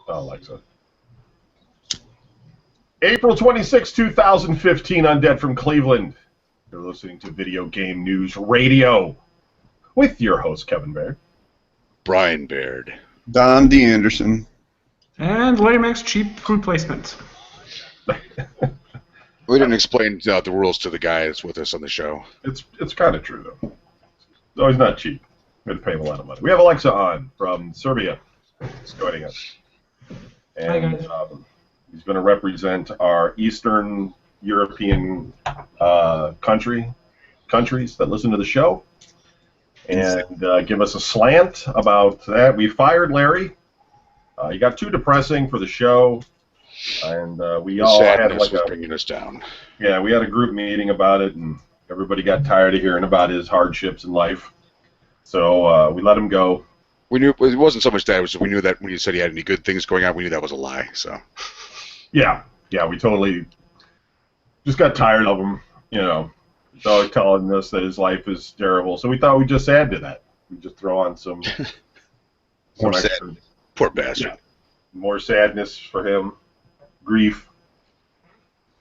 Alexa. April 26, 2015, Undead from Cleveland. You're listening to Video Game News Radio with your host, Kevin Baird. Brian Baird. Don D. Anderson. And Larry Max Cheap Replacement. We didn't explain the rules to the guy that's with us on the show. It's kind of true, though. No, he's not cheap. We have to pay him a lot of money. We have Alexa on from Serbia. He's joining us. And he's going to represent our Eastern European countries that listen to the show and give us a slant about that. We fired Larry. He got too depressing for the show, and we all had like bringing us down. Yeah, we had a group meeting about it, and everybody got tired of hearing about his hardships in life. So we let him go. We knew it wasn't so much that; we knew that when you said he had any good things going on, we knew that was a lie. So. Yeah, we totally just got tired of him. You know, he's always telling us that his life is terrible. So we thought we'd just add to that. We'd just throw on some More extra, sad. Poor bastard. Yeah, more sadness for him, grief.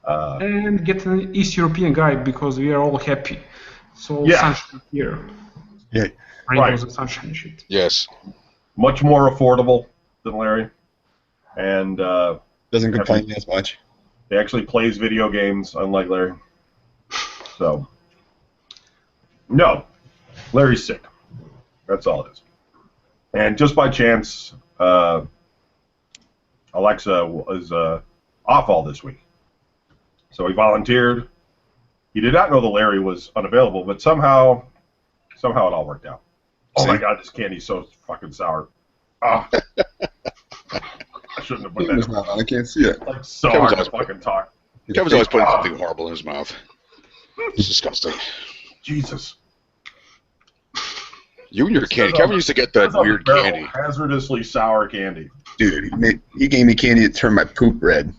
And get an East European guy because we are all happy. So sunshine here. Yeah. Rainbows and sunshine shit. Yes. Much more affordable than Larry, and Doesn't complain as much. he actually plays video games, unlike Larry. So, no, Larry's sick. That's all it is. And just by chance, Alexa was off all this week. So he volunteered. He did not know that Larry was unavailable, but somehow it all worked out. Oh my God, this candy's so fucking sour. Ah. I shouldn't have put that in my mouth. I can't see it. Like, so hard to fucking talk. Kevin's always putting something horrible in his mouth. It's disgusting. Jesus. You and your candy. Kevin used to get that weird candy. Hazardously sour candy. Dude, he gave me candy that turned my poop red.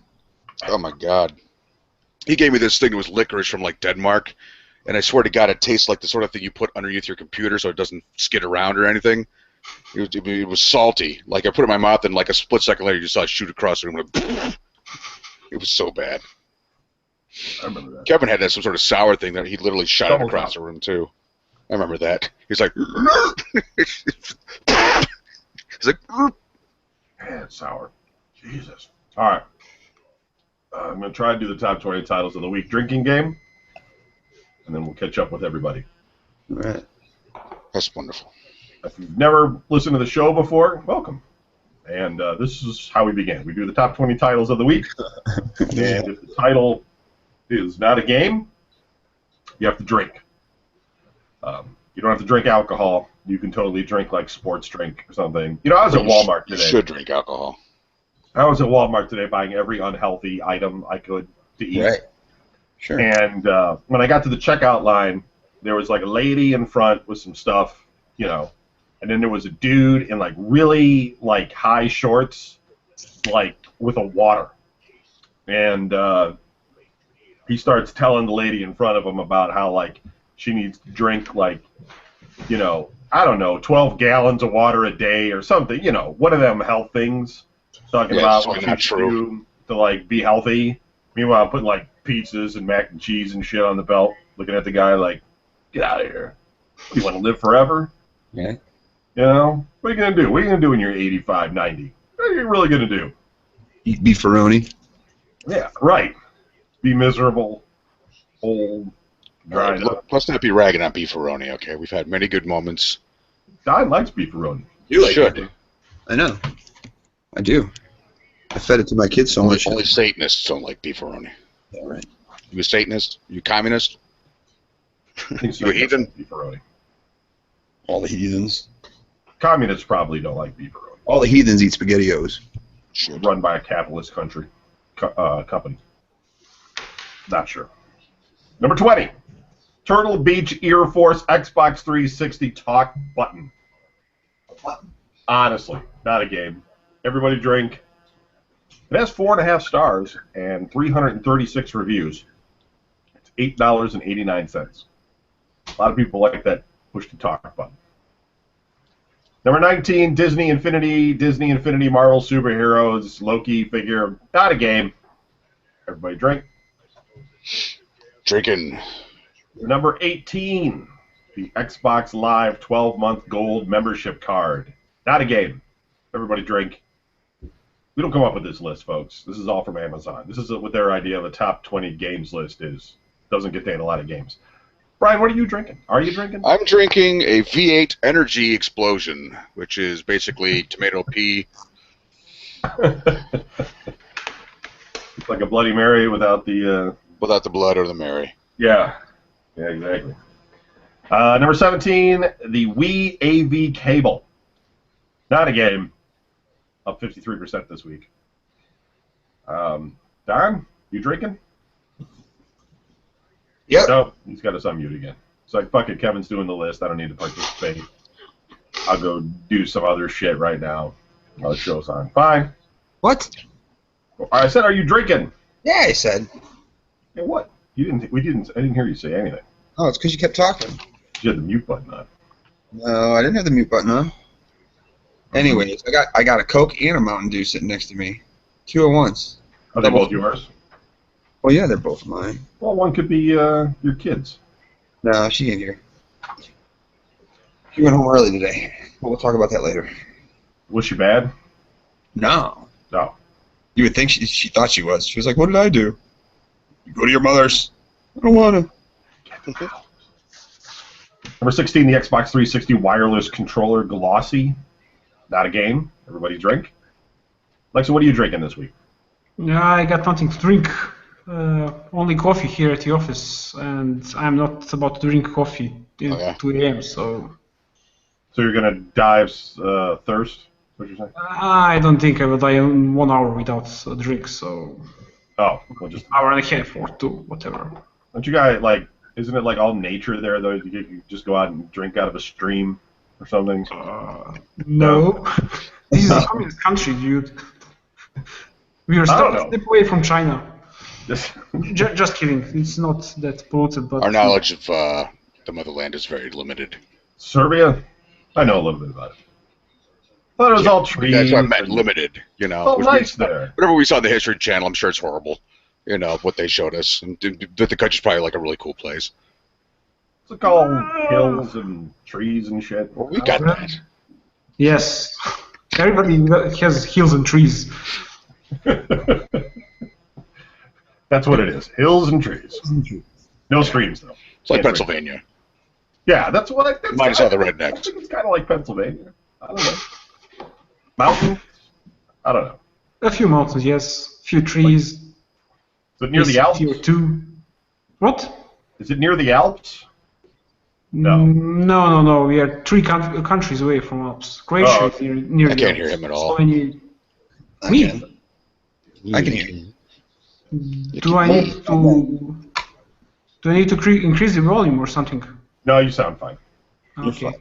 Oh my God. He gave me this thing that was licorice from like Denmark, and I swear to God, it tastes like the sort of thing you put underneath your computer so it doesn't skid around or anything. It was salty. Like I put it in my mouth, and like a split second later, you just saw it shoot across the room. It was so bad. I remember that. Kevin had some sort of sour thing that he literally shot it across the room too. I remember that. He's like, he's like, Man, it's sour. Jesus. All right. I'm going to try to do the top 20 titles of the week drinking game, and then we'll catch up with everybody. Right. that's wonderful. If you've never listened to the show before, welcome. And this is how we begin. We do the top 20 titles of the week. Yeah. And if the title is not a game, you have to drink. You don't have to drink alcohol. You can totally drink like sports drink or something. You know, I was at Walmart today. You should drink alcohol. I was at Walmart today buying every unhealthy item I could to eat. Right. Sure. And when I got to the checkout line, there was like a lady in front with some stuff, you know, and then there was a dude in like really like high shorts, like with a water. And he starts telling the lady in front of him about how like she needs to drink like, you know, I don't know, 12 gallons of water a day or something, you know, one of them health things. Talking about what you should do to like be healthy. Meanwhile, I'm putting like pizzas and mac and cheese and shit on the belt, looking at the guy like, get out of here. You want to live forever? Yeah. You know? What are you going to do? What are you going to do when you're 85, 90? What are you really going to do? Eat beefaroni. Yeah, right. Be miserable, old, dried up. Let's not be ragging on beefaroni, okay? We've had many good moments. Don likes beefaroni. You should. I know. I do. I fed it to my kids so much. Only Satanists don't like beefaroni. Yeah, right. You a Satanist? You communist? You a heathen? Beefaroni. All the heathens. Communists probably don't like beefaroni. All the heathens eat SpaghettiOs. Run by a capitalist company. Not sure. Number 20. Turtle Beach Ear Force Xbox 360 talk button. Honestly, not a game. Everybody drink. It has 4.5 stars and 336 reviews. It's $8.89. A lot of people like that push to talk button. Number 19, Disney Infinity Marvel Superheroes, Loki figure. Not a game. Everybody drink. Drinking. Number 18, the Xbox Live 12-month gold membership card. Not a game. Everybody drink. We don't come up with this list, folks. This is all from Amazon. This is what their idea of a top 20 games list is. Doesn't contain a lot of games. Brian, what are you drinking? Are you drinking? I'm drinking a V8 Energy Explosion, which is basically tomato pea. It's like a Bloody Mary without the... Without the blood or the Mary. Yeah. Yeah, exactly. Number 17, the Wii AV cable. Not a game. Up 53% this week. Don, you drinking? Yep. No, he's got us on mute again. It's like, fuck it, Kevin's doing the list. I don't need to participate. I'll go do some other shit right now while the show's on. Fine. What? I said, are you drinking? Yeah, I said. Hey, what? You didn't. I didn't hear you say anything. Oh, it's because you kept talking. You had the mute button on. No, I didn't have the mute button on. Anyways, I got a Coke and a Mountain Dew sitting next to me. 2 at once. Are they both yours? Well, yeah, they're both mine. Well, one could be your kid's. No, she ain't here. She went home early today. But we'll talk about that later. Was she bad? No. No. You would think she thought she was. She was like, what did I do? You go to your mother's. I don't want to. Number 16, the Xbox 360 wireless controller glossy. Not a game. Everybody drink. Alexa, what are you drinking this week? Yeah, I got nothing to drink. Only coffee here at the office, and I'm not about to drink coffee at 2 a.m. So you're gonna die of thirst? What you're saying? I don't think I will die in 1 hour without a drink. So Well, just hour and a half or two, whatever. don't you guys like? Isn't it like all nature there though? You just go out and drink out of a stream or something? No. This is a communist country, dude. We are a step away from China. Just kidding. It's not that polluted, but our knowledge of the motherland is very limited. Serbia? I know a little bit about it. I thought it was all trees. That's what I meant, limited. You know, oh, nice there. Whatever we saw on the History Channel, I'm sure it's horrible. You know what they showed us, and the country's probably like a really cool place. It's like all hills and trees and shit. Well, we got that. Yes. Everybody has hills and trees. That's what it is. Hills and trees. No streams, though. It's like Pennsylvania. Yeah, that's what I think. Minus all the rednecks. I think it's kind of like Pennsylvania. I don't know. Mountains? I don't know. A few mountains, yes. A few trees. Is it near the Alps? Or two. What? Is it near the Alps? No. No. We are 3 countries away from Alps. Croatia is near I the can't Alps. hear him at all. Me? I can hear you. Do I need to increase the volume or something? No, you sound fine. Okay.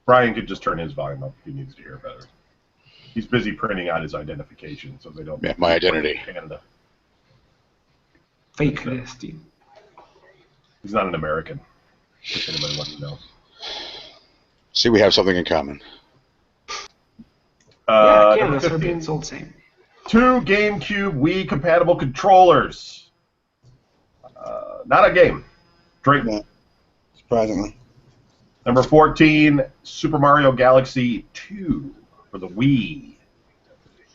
Brian could just turn his volume up if he needs to hear better. He's busy printing out his identification, so they don't. Yeah, my identity. Canada. Fake nasty. He's not an American. If anybody wants to know. See, we have something in common. Yeah, Canada, number 15. Serbia, it's all the same. 2 GameCube Wii compatible controllers. Not a game. Drink. Yeah. Surprisingly. Number 14, Super Mario Galaxy 2 for the Wii.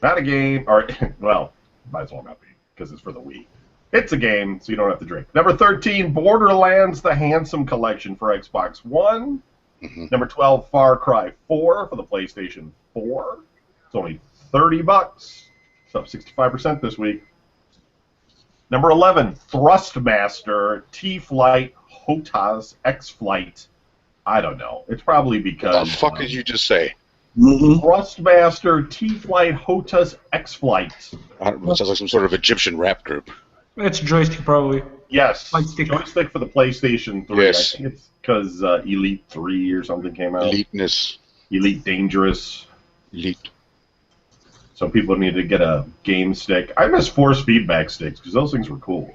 Not a game, or, well, might as well not be, because it's for the Wii. It's a game, so you don't have to drink. Number 13, Borderlands The Handsome Collection for Xbox One. Mm-hmm. Number 12, Far Cry 4 for the PlayStation 4. It's only $30. It's up 65% this week. Number 11, Thrustmaster T-Flight HOTAS X-Flight. I don't know. It's probably because... What the fuck did you just say? Mm-hmm. Thrustmaster T-Flight HOTAS X-Flight. It sounds like some sort of Egyptian rap group. It's joystick, probably. Yes. Joystick. Joystick for the PlayStation 3. Yes. I think it's because Elite 3 or something came out. Eliteness. Elite Dangerous. Elite. So people need to get a game stick. I miss force feedback sticks because those things were cool.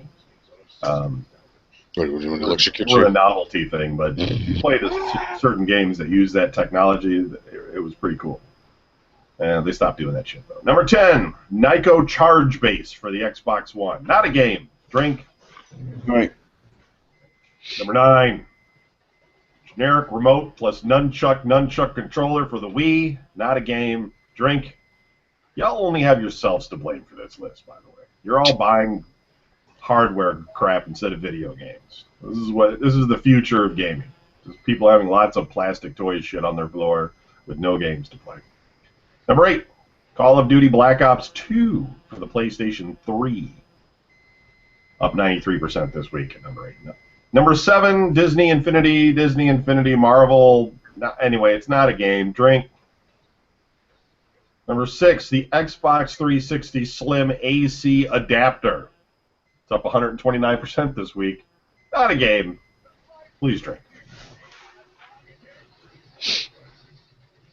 Electrocute We're a you? novelty thing, but if you play certain games that use that technology, it was pretty cool. And they stopped doing that shit, though. Number 10, Nyko Charge Base for the Xbox One. Not a game. Drink. Right. Number 9, generic remote plus nunchuck controller for the Wii. Not a game. Drink. Y'all only have yourselves to blame for this list, by the way. You're all buying hardware crap instead of video games. This is the future of gaming. Just people having lots of plastic toy shit on their floor with no games to play. Number 8, Call of Duty Black Ops 2 for the PlayStation 3. Up 93% this week at number 8. Number 7, Disney Infinity Marvel. Anyway, it's not a game. Drink. Number 6, the Xbox 360 Slim AC adapter. It's up 129% this week. Not a game. Please drink.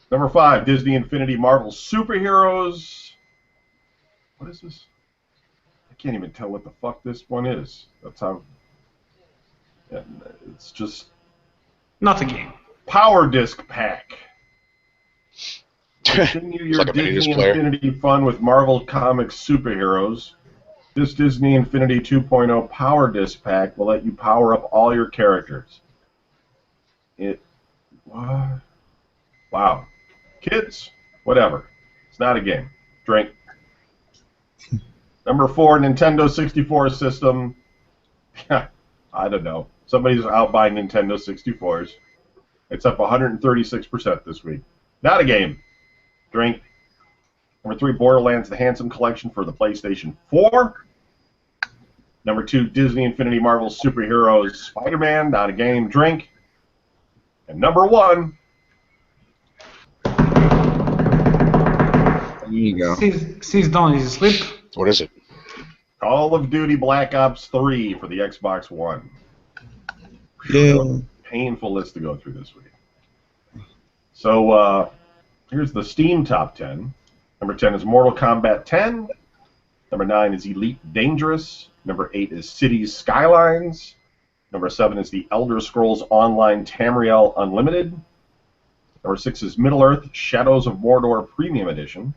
Number 5, Disney Infinity Marvel Superheroes. What is this? I can't even tell what the fuck this one is. That's how... It's just... Not a game. Power Disc Pack. Continue your like Disney Infinity fun with Marvel Comics superheroes. This Disney Infinity 2.0 Power Disc Pack will let you power up all your characters. What? Wow. Kids, whatever. It's not a game. Drink. Number 4, Nintendo 64 system. I don't know. Somebody's out buying Nintendo 64s. It's up 136% this week. Not a game. Drink. Number 3, Borderlands The Handsome Collection for the PlayStation 4. Number 2, Disney Infinity Marvel Superheroes Spider-Man. Not a game. Drink. And number 1. There you go. Sees Don is asleep. What is it? Call of Duty Black Ops 3 for the Xbox One. Yeah. Painful list to go through this week. So, here's the Steam top 10. Number 10 is Mortal Kombat 10. Number 9 is Elite Dangerous. Number 8 is Cities Skylines. Number 7 is The Elder Scrolls Online Tamriel Unlimited. Number 6 is Middle-earth Shadows of Mordor Premium Edition.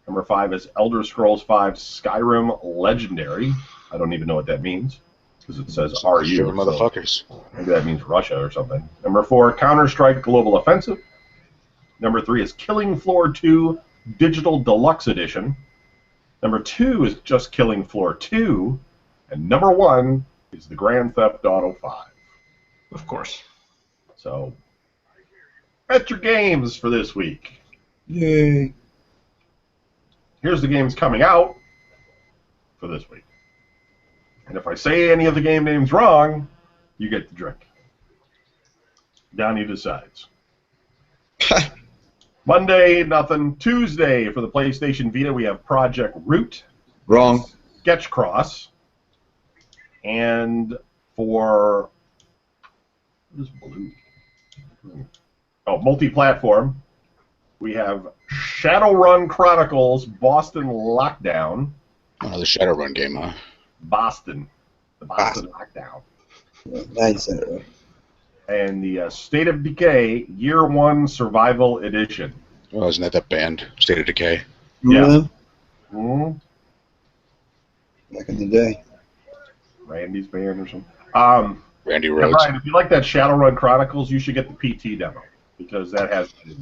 Number 5 is Elder Scrolls V Skyrim Legendary. I don't even know what that means, because it says RU. Sure, motherfuckers. Maybe that means Russia or something. Number 4, Counter-Strike Global Offensive. Number 3 is Killing Floor 2 Digital Deluxe Edition. Number 2 is just Killing Floor 2. And number 1 is the Grand Theft Auto 5. Of course. So, that's your games for this week. Yay. Here's the games coming out for this week. And if I say any of the game names wrong, you get the drink. Downey decides. Monday, nothing. Tuesday, for the PlayStation Vita, we have Project Root. Wrong. Sketchcross. And for... What is blue? Oh, multi-platform. We have Shadowrun Chronicles Boston Lockdown. Oh, the Shadowrun game, huh? Boston. The Boston Lockdown. Now you said it right. And the State of Decay Year 1 Survival Edition. Oh, isn't that band, State of Decay? Yeah. Mm-hmm. Back in the day. Randy's band or something. Randy Rhodes. Brian, if you like that Shadowrun Chronicles, you should get the PT demo, because that has it in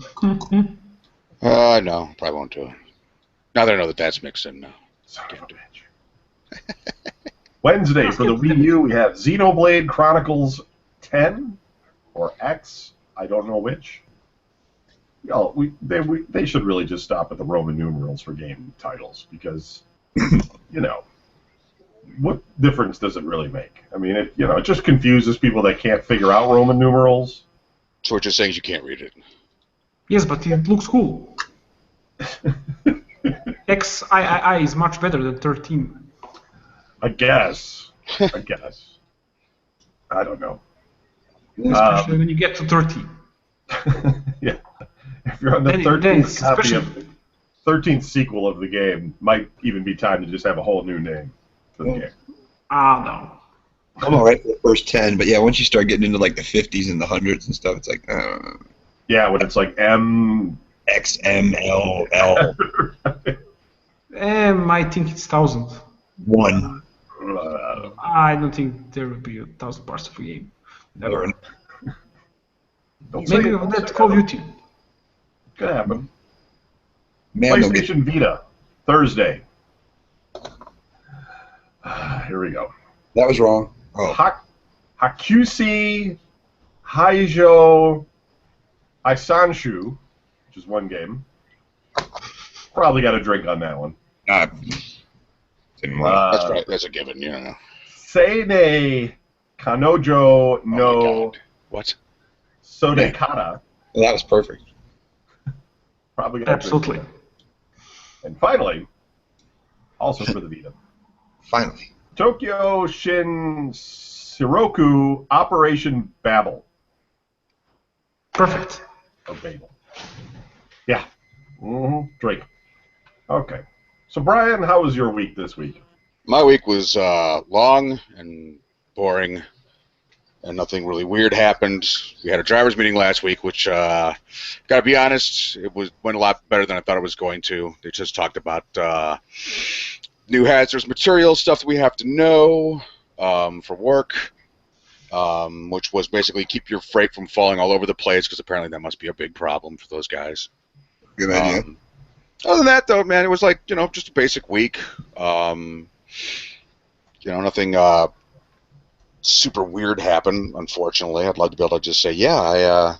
there. No, probably won't do it. Now that I know that that's mixed in, no. Son of a bitch. Wednesday, for the Wii U, we have Xenoblade Chronicles 10 or X. I don't know which. They should really just stop at the Roman numerals for game titles, because, you know, what difference does it really make? I mean, it just confuses people that can't figure out Roman numerals. So what you're saying is you can't read it. Yes, but it looks cool. XIII is much better than 13. I guess. I don't know. Especially when you get to 13. Yeah. If you're on the 13th copy of the 13th sequel of the game, might even be time to just have a whole new name for the game. No. I'm all right for the first 10, but yeah, once you start getting into like the 50s and the hundreds and stuff, it's like Yeah, when it's like M. XMLL I think it's 1,000. 1. I don't think there will be 1,000 parts of a game. Never. Maybe of that Call of Duty. Could happen. Man, PlayStation Vita, Thursday. Here we go. That was wrong. Oh. Hakushi Haijo Isanshu, which is one game. Probably got a drink on that one. That's right. That's a given. Yeah. Seine Kanojo no what? Sodekata. Well, that was perfect. Probably got absolutely. And finally, also for the Vita. Finally. Tokyo Shin Siroku Operation Babel. Perfect. Or Babel. Yeah. Drake. Okay. So, Brian, how was your week this week? My week was long and boring, and nothing really weird happened. We had a drivers' meeting last week, which, got to be honest, went a lot better than I thought it was going to. They just talked about new hazardous materials, stuff that we have to know for work, which was basically keep your freight from falling all over the place, because apparently that must be a big problem for those guys. Good idea. Other than that, though, man, it was like, just a basic week. Nothing super weird happened, unfortunately. I'd love to be able to just say, yeah, I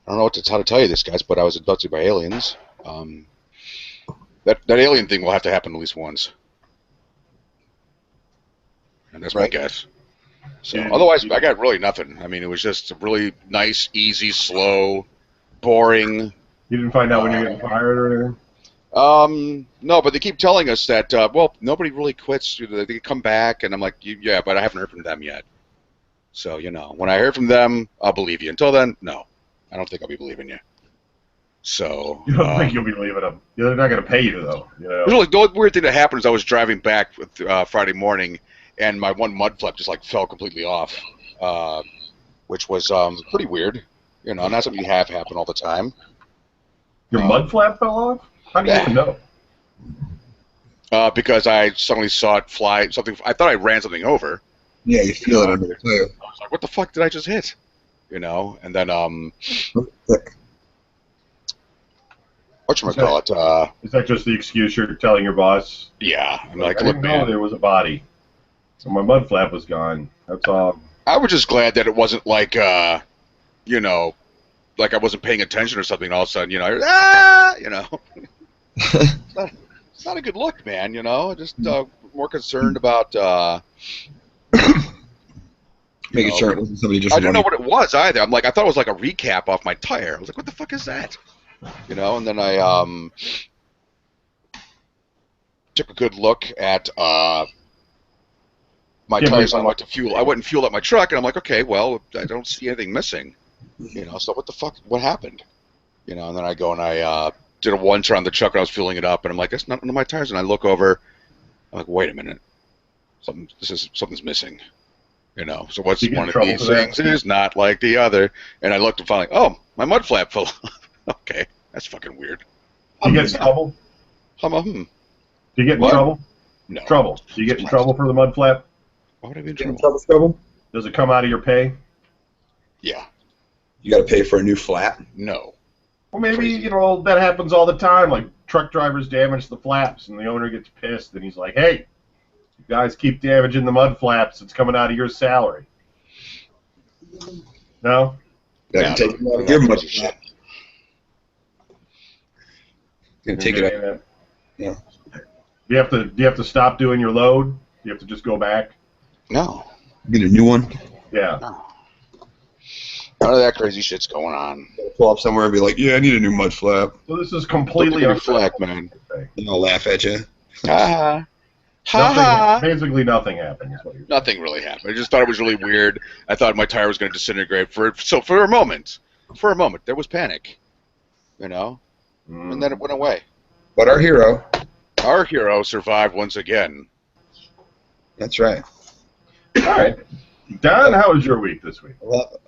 don't know how to tell you this, guys, but I was abducted by aliens. That alien thing will have to happen at least once. And that's my guess. So, otherwise, I got really nothing. I mean, it was just really nice, easy, slow, boring. You didn't find out when you were getting fired or anything? No, but they keep telling us that, nobody really quits. They come back, and I'm like, yeah, but I haven't heard from them yet. So, when I hear from them, I'll believe you. Until then, no. I don't think I'll be believing you. So. You don't think you'll be believing them? They're not going to pay you, though. The weird thing that happened is I was driving back Friday morning, and my one mud flap just, fell completely off, which was pretty weird. Not something you have happen all the time. Your mud flap fell off? How do you even know? Because I suddenly saw it fly. I thought I ran something over. Yeah, you feel it under the tire. I was like, "What the fuck did I just hit?" And then whatchamacallit? Is that just the excuse you're telling your boss? Yeah, I didn't know there was a body, so my mud flap was gone. That's all. I was just glad that it wasn't like I wasn't paying attention or something. All of a sudden, It's not a good look, man, Just more concerned about making sure it wasn't somebody just. I didn't know what it was either. I thought it was like a recap off my tire. I was like, what the fuck is that? And then I took a good look at my tires. I went to fuel. I went and fueled up my truck, and I'm like, okay, well, I don't see anything missing. So what the fuck? What happened? And then I go and I did a one turn on the truck, and I was fueling it up, and I'm like, that's not one of my tires. And I look over, I'm like, wait a minute, something's missing. So what's one of these things is not like the other? And I looked and finally, oh, my mud flap fell off. Okay, that's fucking weird. Do you get in trouble? Do you get in trouble? No. Trouble. Do you get in trouble for the mud flap? Why would I be in trouble? Trouble? Does it come out of your pay? Yeah. You got to pay for a new flat? No. Well, maybe, that happens all the time. Like, truck drivers damage the flaps, and the owner gets pissed, and he's like, hey, you guys keep damaging the mud flaps. It's coming out of your salary. No? That can take it out of your mud flap. Gonna take it out. Yeah. Do you have to stop doing your load? Do you have to just go back? No. Get a new one? Yeah. No. None of that crazy shit's going on. Pull up somewhere and be like, yeah, I need a new mud flap. So this is completely flak, man. And I'll laugh at you. Ha ha. Basically nothing happened. Is what you're saying. Nothing really happened. I just thought it was really weird. I thought my tire was going to disintegrate. For a moment, there was panic. And then it went away. But our hero survived once again. That's right. All right. Don, how was your week this week?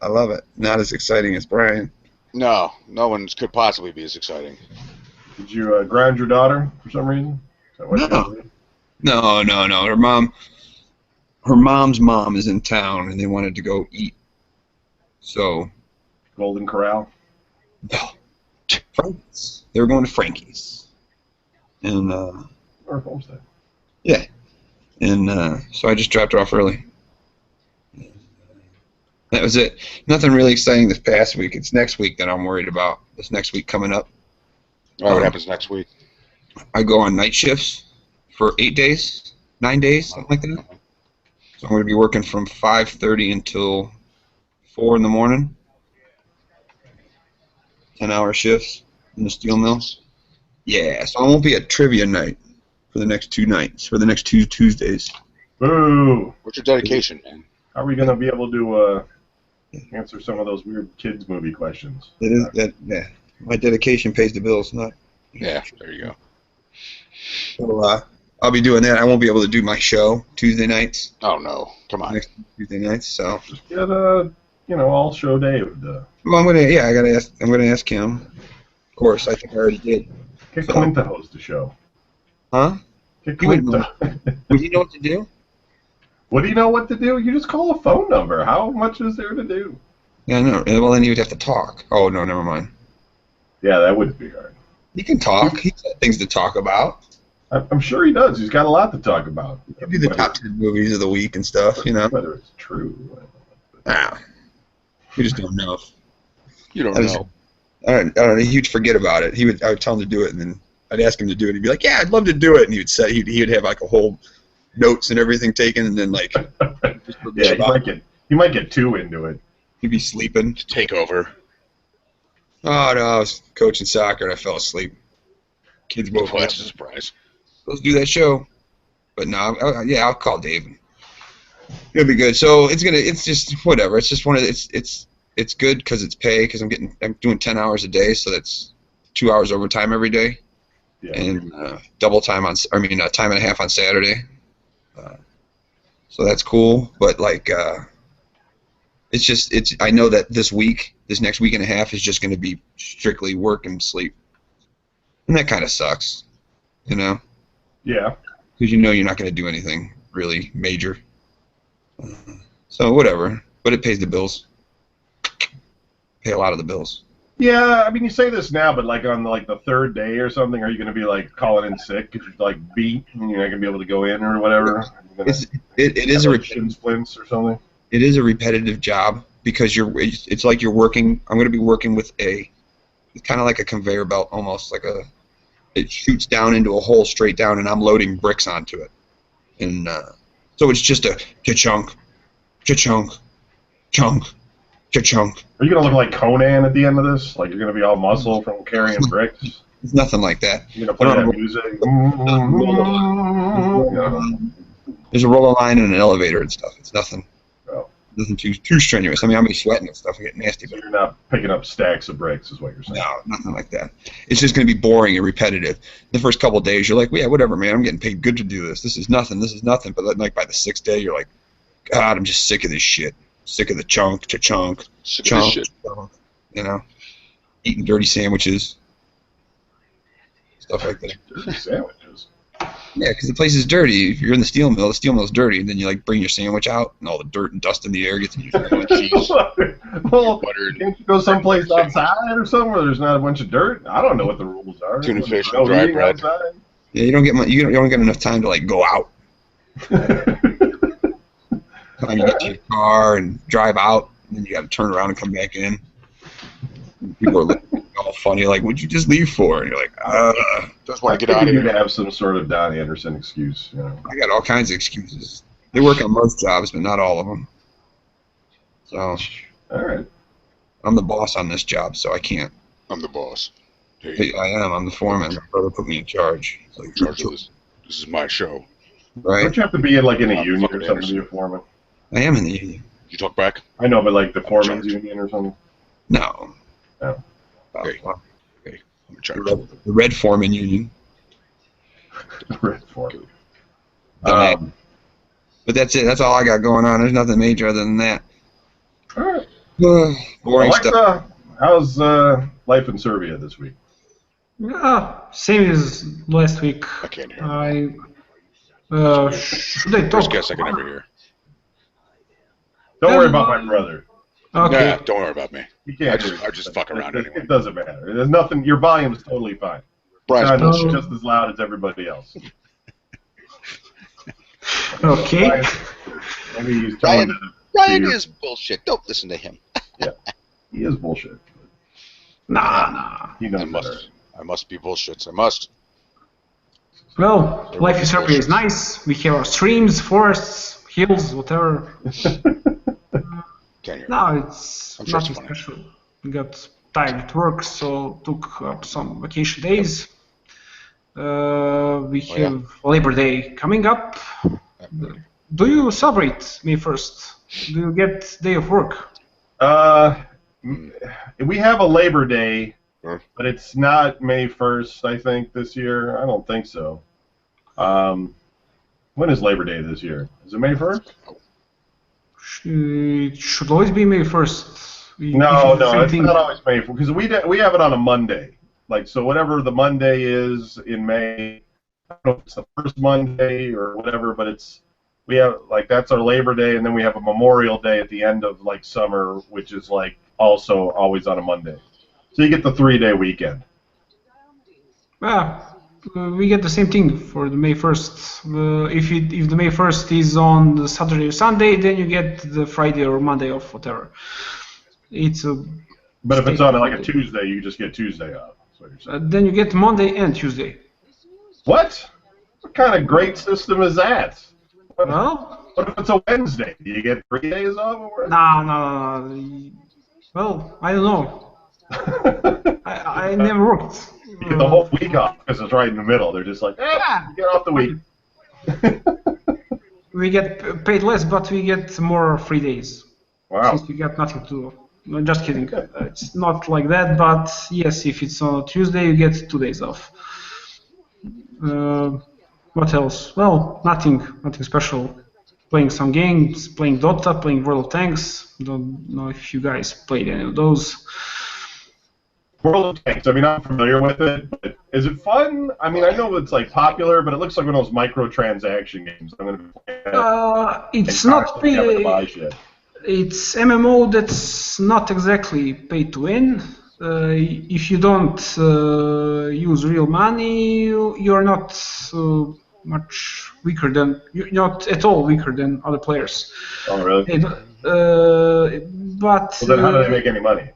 I love it. Not as exciting as Brian. No one's could possibly be as exciting. Did you ground your daughter for some reason? Is that what you No. No. Her mom's mom is in town, and they wanted to go eat. So. Golden Corral? No. Frankie's. They were going to Frankie's. And, Or Homestead. Yeah. And, so I just dropped her off early. That was it. Nothing really exciting this past week. It's next week that I'm worried about. This next week coming up. All right, what happens next week? I go on night shifts for 8 days, 9 days, something like that. So I'm going to be working from 5:30 until 4 in the morning. 10-hour shifts in the steel mill. Yeah, so it won't be a trivia night for the next 2 nights, for the next 2 Tuesdays. Boo! What's your dedication, man? How are we going to be able to answer some of those weird kids movie questions? Yeah. My dedication pays the bills, not. Yeah, there you go. So, I'll be doing that. I won't be able to do my show Tuesday nights. Oh no, come on. Next Tuesday nights, so. Just get all show Dave to. Well, I'm gonna ask him. Of course, I think I already did. Get Clint to host the show. Huh? Get Clint Would he know what to do? What do you know what to do? You just call a phone number. How much is there to do? Yeah, I know. Well, then he would have to talk. Oh no, never mind. Yeah, that wouldn't be hard. He can talk. He's got things to talk about. I'm sure he does. He's got a lot to talk about. He'll do the top 10 movies of the week and stuff, you know. Whether it's true. We just don't know. You don't know. I don't know. He'd forget about it. I would tell him to do it, and then I'd ask him to do it. He'd be like, "Yeah, I'd love to do it," and he'd have like a whole notes and everything taken, and then like. Yeah, he might get too into it. He'd be sleeping. To take over. Oh no, I was coaching soccer and I fell asleep. Kids woke up. That's a surprise. Let's do that show. But no, I'll call Dave. It'll be good. So it's just whatever. It's just it's good because it's pay because I'm doing 10 hours a day, so that's 2 hours overtime every day, and double time time and a half on Saturday. So that's cool. But like, I know that this next week and a half is just going to be strictly work and sleep, and that kind of sucks, you know. Yeah. Because you know you're not going to do anything really major. So whatever, but it pays the bills. Pay a lot of the bills. Yeah, I mean you say this now, but like on like the third day or something, are you going to be like calling in sick because you're like beat and you're not going to be able to go in or whatever? It is a shin splints or something. It is a repetitive job because it's like you're working. I'm going to be working with it's kind of like a conveyor belt almost, it shoots down into a hole straight down, and I'm loading bricks onto it, and so it's just a cha-chunk, cha-chunk, chunk, cha-chunk. Are you gonna look like Conan at the end of this? Like you're gonna be all muscle from carrying bricks? It's nothing like that. You're gonna play that music. There's a roller line and an elevator and stuff. It's nothing. Oh. Nothing too strenuous. I mean, I'll be sweating and stuff. I get nasty. So you're not picking up stacks of bricks, is what you're saying? No, nothing like that. It's just going to be boring and repetitive. The first couple of days, you're like, well, yeah, whatever, man. I'm getting paid good to do this. This is nothing. But then, like by the 6th day, you're like, God, I'm just sick of this shit. Sick of the chunk, cha-chunk, chunk, you know, eating dirty sandwiches, stuff like that. Dirty sandwiches? Yeah, because the place is dirty. If you're in the steel mill's dirty, and then you like bring your sandwich out, and all the dirt and dust in the air gets in your cheese. Well, can't you go someplace outside or something where there's not a bunch of dirt? I don't know what the rules are. Tuna fish and dry bread. Outside? Yeah, you don't get enough time to like go out. You get to your car and drive out, and then you got to turn around and come back in. And people are looking all funny, like, "What'd you just leave for?" And you're like, just want to get out of here. You have some sort of Don Anderson excuse, you know. I got all kinds of excuses. They work on most jobs, but not all of them. So, all right. I'm the boss on this job, so I can't. I'm the boss. Hey, I am. I'm the foreman. My brother put me in charge. Like, in charge of this. This is my show. Right? Don't you have to be in like in a union or something to be a foreman? I am in the union. You talk back? I know, but like the foreman's union or something? No. No. Okay. Okay. I'm in charge. The Red Foreman Union. Red Foreman. But that's it. That's all I got going on. There's nothing major other than that. All right. Boring Alexa, stuff. how's life in Serbia this week? Same as last week. I can't hear. Should I talk? First guess I can never hear. Don't worry about my brother. Okay. Nah, don't worry about me. He can't. I just fuck around anyway. It doesn't matter. There's nothing. Your volume is totally fine. Brian's Sounds bullshit. just as loud as everybody else. Okay. Maybe he's telling Ryan is bullshit. Don't listen to him. Yeah, he is bullshit. Nah. He knows better. I must be bullshits. I must. Well, life in Serbia is nice. We have our streams, forests, hills, whatever. Can't hear. No, it's I'm sure it's nothing funny. special. We got tired at work, so took up some vacation days. We have Labor Day coming up. Do you celebrate May 1st? Do you get day of work? We have a Labor Day, Huh? but it's not May 1st, I think, this year. I don't think so. When is Labor Day this year? Is it May 1st? It should always be May 1st. No, it's not always May 1st, because we have it on a Monday. Like, so whatever the Monday is in May, I don't know if it's the first Monday or whatever, but we have, like, that's our Labor Day, and then we have a Memorial Day at the end of, like, summer, which is, like, also always on a Monday. So you get the 3-day weekend. We get the same thing for the May 1st. If the May 1st is on the Saturday or Sunday, then you get the Friday or Monday off, whatever. But if it's on, like, a Tuesday, you just get Tuesday off. That's what you're saying. Then you get Monday and Tuesday. What? What kind of great system is that? Well, What if it's a Wednesday? Do you get 3 days off? no. Well, I don't know. I never worked. You get the whole week off because it's right in the middle. They're just like, you get off the week. We get paid less, but we get more free days. Wow. Since we got nothing to do. No, just kidding. It's not like that, but yes, if it's on a Tuesday, you get 2 days off. What else? Well, nothing special. Playing some games, playing Dota, playing World of Tanks. Don't know if you guys played any of those. World of Tanks, I mean, I'm familiar with it, but is it fun? I mean, I know it's, like, popular, but it looks like one of those microtransaction games. I'm going to play that. It's not pay. It's MMO that's not exactly pay to win. If you don't use real money, you're not much weaker than you're not at all weaker than other players. Oh, really? But Well, then how do they make any money?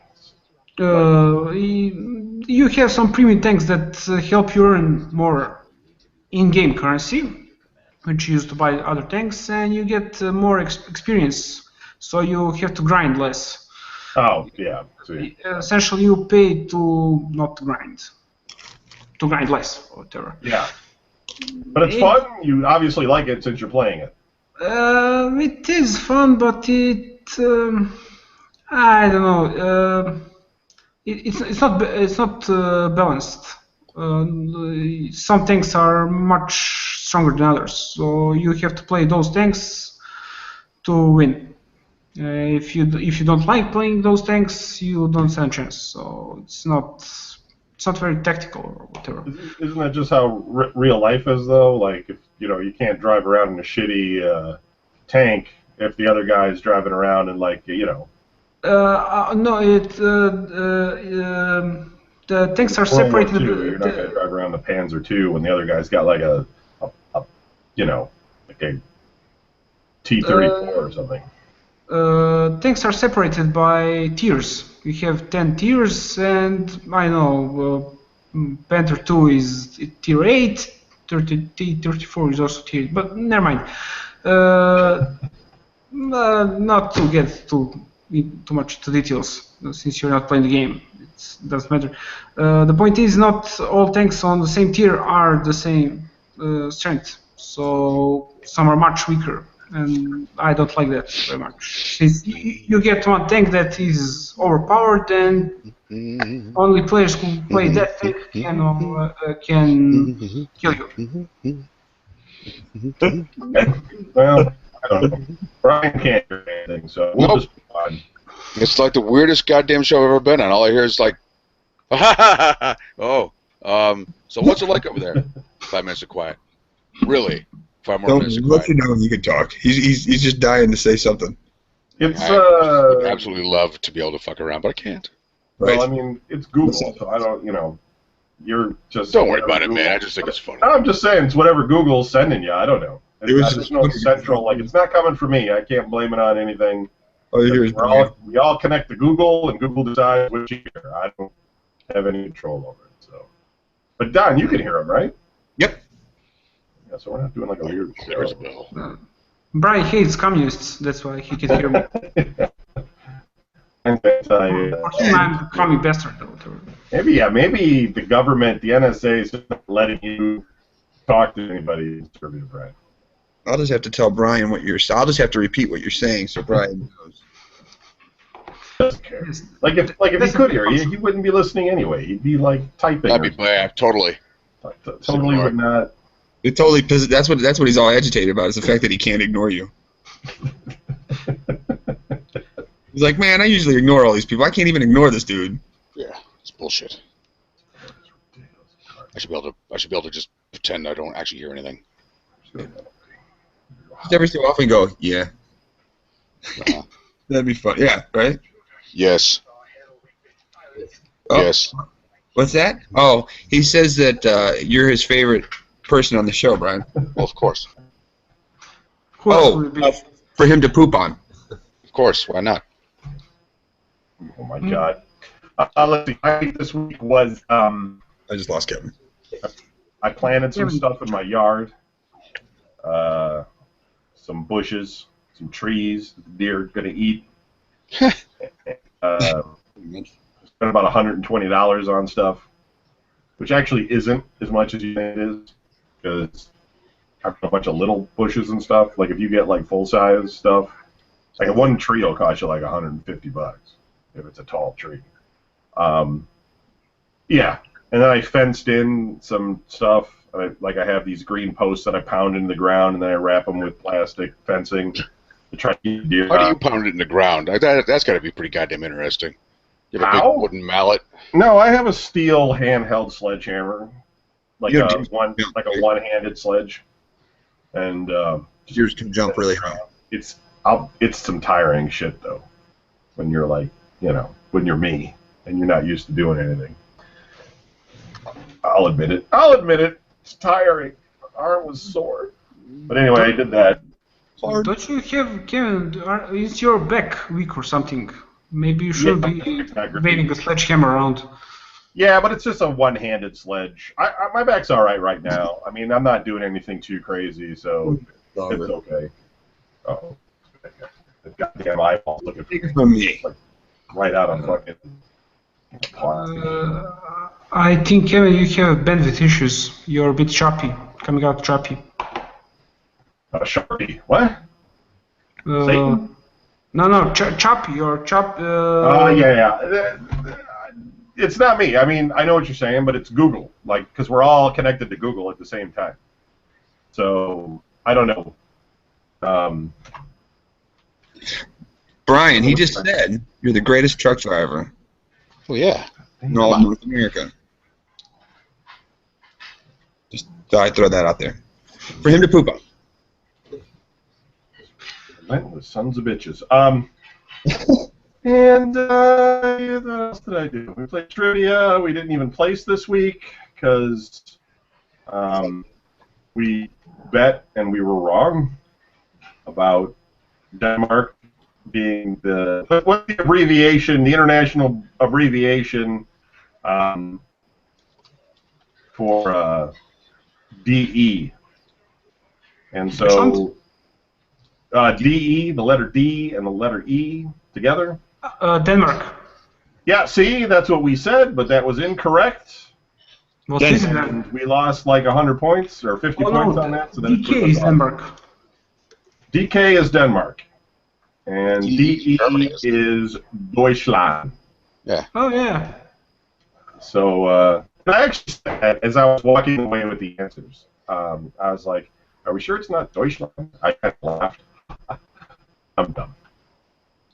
you have some premium tanks that help you earn more in-game currency, which you use to buy other tanks, and you get more experience. So you have to grind less. Oh, yeah. See. Essentially, you pay to not grind, to grind less, or whatever. Yeah. But it's fun. You obviously like it since you're playing it. It is fun, but I don't know. It's not balanced. Some tanks are much stronger than others, so you have to play those tanks to win. If you don't like playing those tanks, you don't stand a chance. So it's not very tactical or whatever. Isn't that just how real life is, though? Like, if you can't drive around in a shitty tank if the other guy's driving around and, like, No, the tanks are separated. You're not going to drive around the Panzer II when the other guy's got like a T-34 or something. Tanks are separated by tiers. We have 10 tiers, and I know Panther 2 is tier 8, T-34 is also tier 8, but never mind. Not to get too much to details, since you're not playing the game. It doesn't matter. The point is, not all tanks on the same tier are the same strength, so some are much weaker. And I don't like that very much. Since you get one tank that is overpowered, and only players who play that tank can kill you. Well, I don't know. Brian can't hear anything, so we'll Nope. just be fine. It's like the weirdest goddamn show I've ever been on. All I hear is like, oh, so what's it like over there? 5 minutes of quiet. Really? 5 more Don't minutes of let quiet. you know you can talk. He's just dying to say something. It's I would absolutely love to be able to fuck around, but I can't. Right. well, I mean, it's Google, so I don't, you're just. Don't worry about it, Google. man. I just think it's funny. I'm just saying, it's whatever Google's sending you. I don't know. It was There's just no fucking- central, like, it's not coming from me. I can't blame it on anything. All you hear is We all connect to Google, and Google decides what you hear. I don't have any control over it. So, but Don, you can hear him, right? Yep. Yeah, so we're not doing like a weird There's a show. bill. Brian hates communists. That's why he can hear me. And, For him, I'm a commie bastard, though. maybe the government, the NSA, is not letting you talk to anybody in conservative, right? I'll just have to tell Brian what you're. I'll just have to repeat what you're saying so Brian knows. Doesn't care. Yes. Like if he could hear you, he wouldn't be listening anyway. He'd be like typing. That'd be bad. Totally. Totally would not. It totally pisses. That's what he's all agitated about is the fact that he can't ignore you. He's like, man, I usually ignore all these people. I can't even ignore this dude. Yeah, it's bullshit. I should be able to just pretend I don't actually hear anything. Just every so often go, yeah. Uh-huh. That'd be fun. Yeah, right? Yes. Oh, Yes. What's that? Oh, he says that you're his favorite person on the show, Brian. Well, of course. Who else Oh, will it be? for him to poop on. Of course. Why not? Oh my God. Let's see. I think this week was I just lost Kevin. I planted some Kevin. stuff in my yard. Some bushes, some trees that the deer are gonna eat. Spent about $120 on stuff, which actually isn't as much as you think it is, because I have a bunch of little bushes and stuff. Like if you get like full size stuff, like one tree will cost you like $150 if it's a tall tree. Yeah, and then I fenced in some stuff. I have these green posts that I pound into the ground, and then I wrap them with plastic fencing to try to keep deer How do you out. pound it in the ground? That's got to be pretty goddamn interesting. You have a How? big wooden mallet. No, I have a steel handheld sledgehammer, like You a don't do- one-handed sledge, and Yours can jump really high. it's some tiring shit though, when you're like, when you're me and you're not used to doing anything. I'll admit it. It's tiring. My arm was sore. But anyway, I did that. Don't you have, Kevin, is your back weak or something? Maybe you should Yeah, be it's not great. waving a sledgehammer around. Yeah, but it's just a one-handed sledge. My back's all right now. I mean, I'm not doing anything too crazy, so it's okay. Oh, the goddamn eyeball's looking Take it from me. right out of fucking. I think, Kevin, you have bandwidth issues. You're a bit choppy, coming out choppy. Sharpie. What? Satan? No, choppy. You're choppy. Yeah. It's not me. I mean, I know what you're saying, but it's Google. Like, because we're all connected to Google at the same time. So, I don't know. Brian, he just said you're the greatest truck driver Well, yeah. in all of North America. Just thought I'd throw that out there. For him to poop on. Relentless sons of bitches. And what else did I do? We played trivia. We didn't even place this week because we bet and we were wrong about Denmark being what's the abbreviation, the international abbreviation for DE. And so DE, the letter D and the letter E together. Denmark. Yeah, see, that's what we said, but that was incorrect. Well, Denmark. this is And we lost like 100 points or 50 points on that. So then it put DK us is off. Denmark. DK is Denmark. And DE Germany is Deutschland. Oh, yeah. So I actually said that as I was walking away with the answers. I was like, are we sure it's not Deutschland? I kind of laughed. I'm dumb.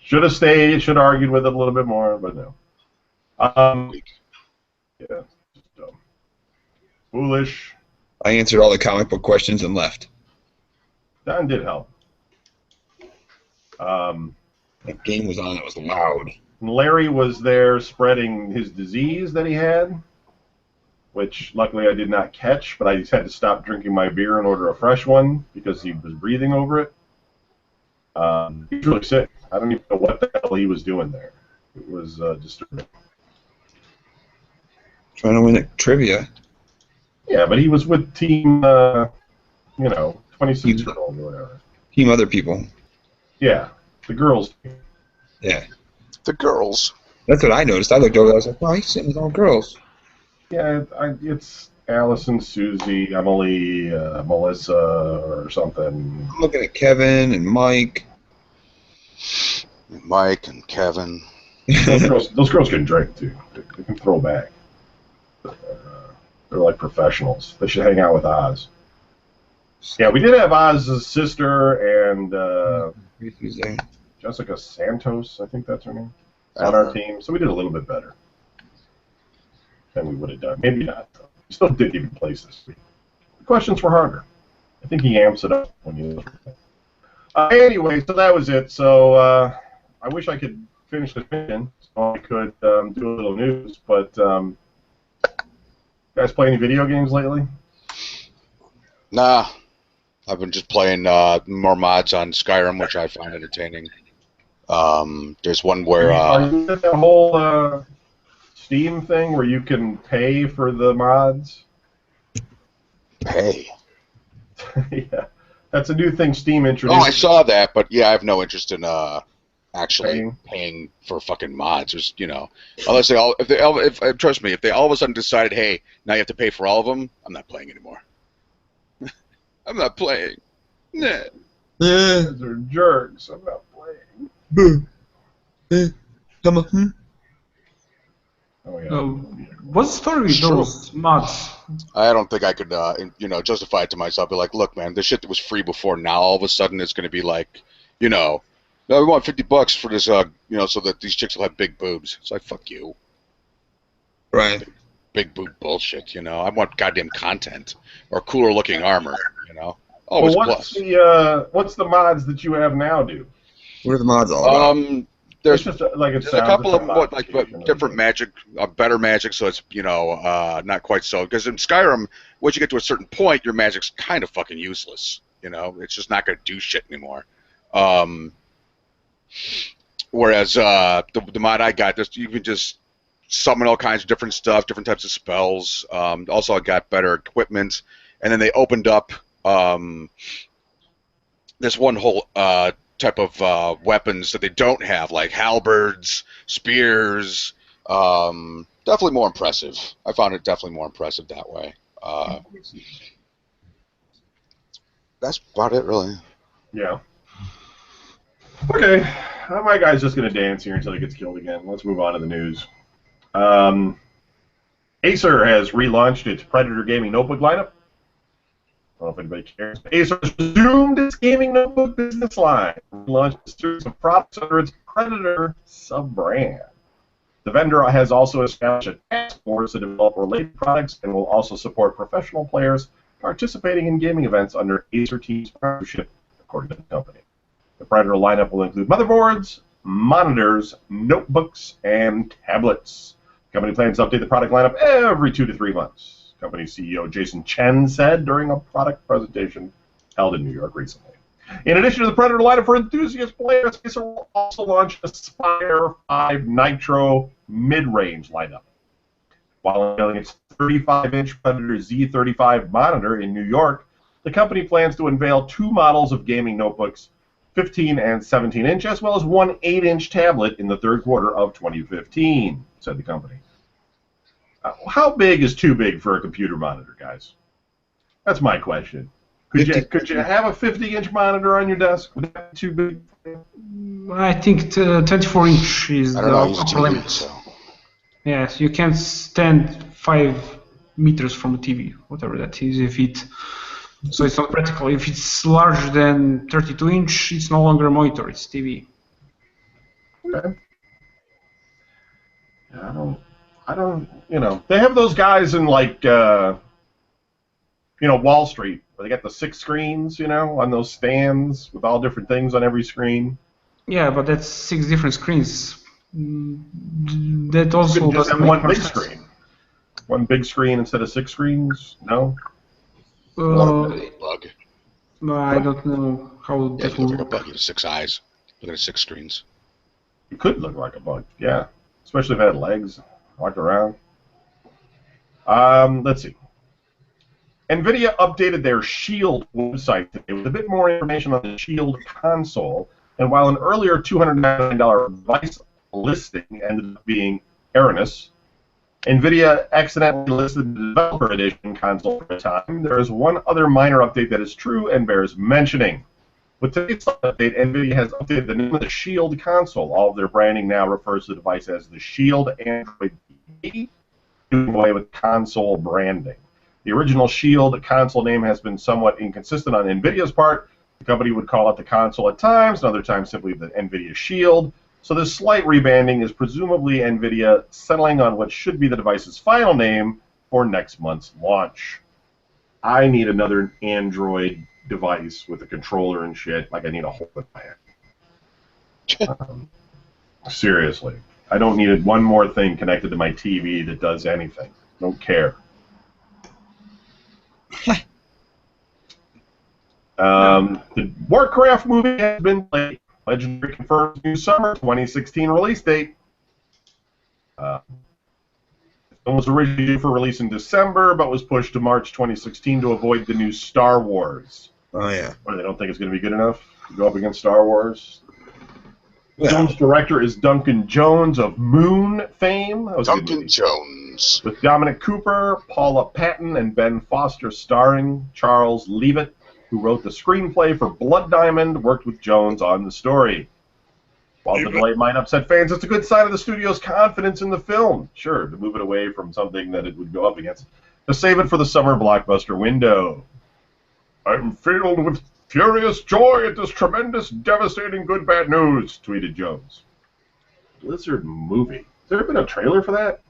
Should have stayed. Should have argued with it a little bit more, but no. Yeah, just dumb. Foolish. I answered all the comic book questions and left. That did help. That game was on. It was loud. Larry was there spreading his disease that he had, which luckily I did not catch, but I just had to stop drinking my beer and order a fresh one because he was breathing over it. He's really sick. I don't even know what the hell he was doing there. It was disturbing. Trying to win at trivia. Yeah, but he was with team, 26-year-old or whatever. Team other people. Yeah, the girls. Yeah. The girls. That's what I noticed. I looked over there. I was like, wow, he's sitting with all girls. Yeah, it's Allison, Susie, Emily, Melissa, or something. I'm looking at Kevin and Mike. Mike and Kevin. Those girls can drink, too. They can throw back. They're like professionals. They should hang out with Oz. Yeah, we did have Oz's sister and Who's there? Jessica Santos, I think that's her name, on our team. So we did a little bit better than we would have done. Maybe not. We still did even place this week. The questions were harder. I think he amps it up when you. Anyway, so that was it. So I wish I could finish the mission so I could do a little news, but. You guys play any video games lately? Nah. I've been just playing more mods on Skyrim, which I find entertaining. There's one where... Are you at that whole Steam thing where you can pay for the mods? Pay? Yeah. That's a new thing Steam introduced. Oh, I saw that, but yeah, I have no interest in actually paying for fucking mods. There's, unless trust me, if they all of a sudden decided, hey, now you have to pay for all of them, I'm not playing anymore. I'm not playing. Nah. They're jerks. I'm not playing. Come on. Oh, yeah. What's the story with those mods? I don't think I could, justify it to myself. Be like, look, man, this shit that was free before, now all of a sudden it's going to be like, no, we want $50 for this, so that these chicks will have big boobs. It's like, fuck you. Right. Big boob bullshit, I want goddamn content or cooler looking armor, Always well, plus. What's the mods that you have now do? What are the mods all about? There's there's a couple of different magic, better magic, so it's not quite so. Because in Skyrim, once you get to a certain point, your magic's kind of fucking useless. It's just not going to do shit anymore. Whereas the mod I got, you can just summon all kinds of different stuff, different types of spells. Also, I got better equipment, and then they opened up this one whole type of weapons that they don't have, like halberds, spears. Definitely more impressive. I found it definitely more impressive that way. That's about it, really. Yeah. Okay. My guy's just going to dance here until he gets killed again. Let's move on to the news. Acer has relaunched its Predator gaming notebook lineup. I don't know if anybody cares. Acer has resumed its gaming notebook business line and launched a series of products under its Predator sub-brand. The vendor has also established a task force to develop related products and will also support professional players participating in gaming events under Acer Team's partnership, according to the company. The Predator lineup will include motherboards, monitors, notebooks, and tablets. The company plans to update the product lineup every 2 to 3 months. Company CEO Jason Chen said during a product presentation held in New York recently. In addition to the Predator lineup for enthusiast players, Acer will also launch a Spire 5 Nitro mid-range lineup. While unveiling its 35-inch Predator Z35 monitor in New York, the company plans to unveil 2 models of gaming notebooks, 15 and 17-inch, as well as one 8-inch tablet in the third quarter of 2015, said the company. How big is too big for a computer monitor, guys? That's my question. Could you have a 50-inch monitor on your desk? Would that be too big? I think 24-inch is the upper limit. So. Yes, you can stand 5 meters from a TV, whatever that is, if it So it's not practical. If it's larger than 32 inch, it's no longer a monitor, it's TV. Okay. Yeah, they have those guys in like, Wall Street, where they got the 6 screens, on those stands with all different things on every screen. Yeah, but that's 6 different screens. That also You could just doesn't have make one much big sense. screen. One big screen instead of 6 screens? No? Bug. I don't know how Yeah, that it looks will like a work. bug. You have 6 eyes. Look at 6 screens. It could look like a bug, yeah. Especially if it had legs, walked around. Let's see. NVIDIA updated their Shield website today with a bit more information on the Shield console. And while an earlier $299 device listing ended up being erroneous, NVIDIA accidentally listed the developer edition console for a time. There is one other minor update that is true and bears mentioning. With today's update, NVIDIA has updated the name of the Shield console. All of their branding now refers to the device as the Shield Android TV, doing away with console branding. The original Shield console name has been somewhat inconsistent on NVIDIA's part. The company would call it the console at times, and other times simply the NVIDIA Shield. So this slight rebanding is presumably NVIDIA settling on what should be the device's final name for next month's launch. I need another Android device with a controller and shit. Like, I need a whole in my hand. Seriously. I don't need one more thing connected to my TV that does anything. Don't care. The Warcraft movie has been played. Legendary confirms new summer 2016 release date. The film was originally due for release in December, but was pushed to March 2016 to avoid the new Star Wars. Oh yeah. Or they don't think it's going to be good enough to go up against Star Wars. The Yeah. film's director is Duncan Jones of Moon fame. That was a good Duncan movie. Jones. With Dominic Cooper, Paula Patton, and Ben Foster starring. Charles Leavitt, who wrote the screenplay for Blood Diamond, worked with Jones on the story. While the delay might upset fans, it's a good sign of the studio's confidence in the film. Sure, to move it away from something that it would go up against. To save it for the summer blockbuster window. I'm filled with furious joy at this tremendous, devastating good-bad news, tweeted Jones. Blizzard movie. Has there been a trailer for that?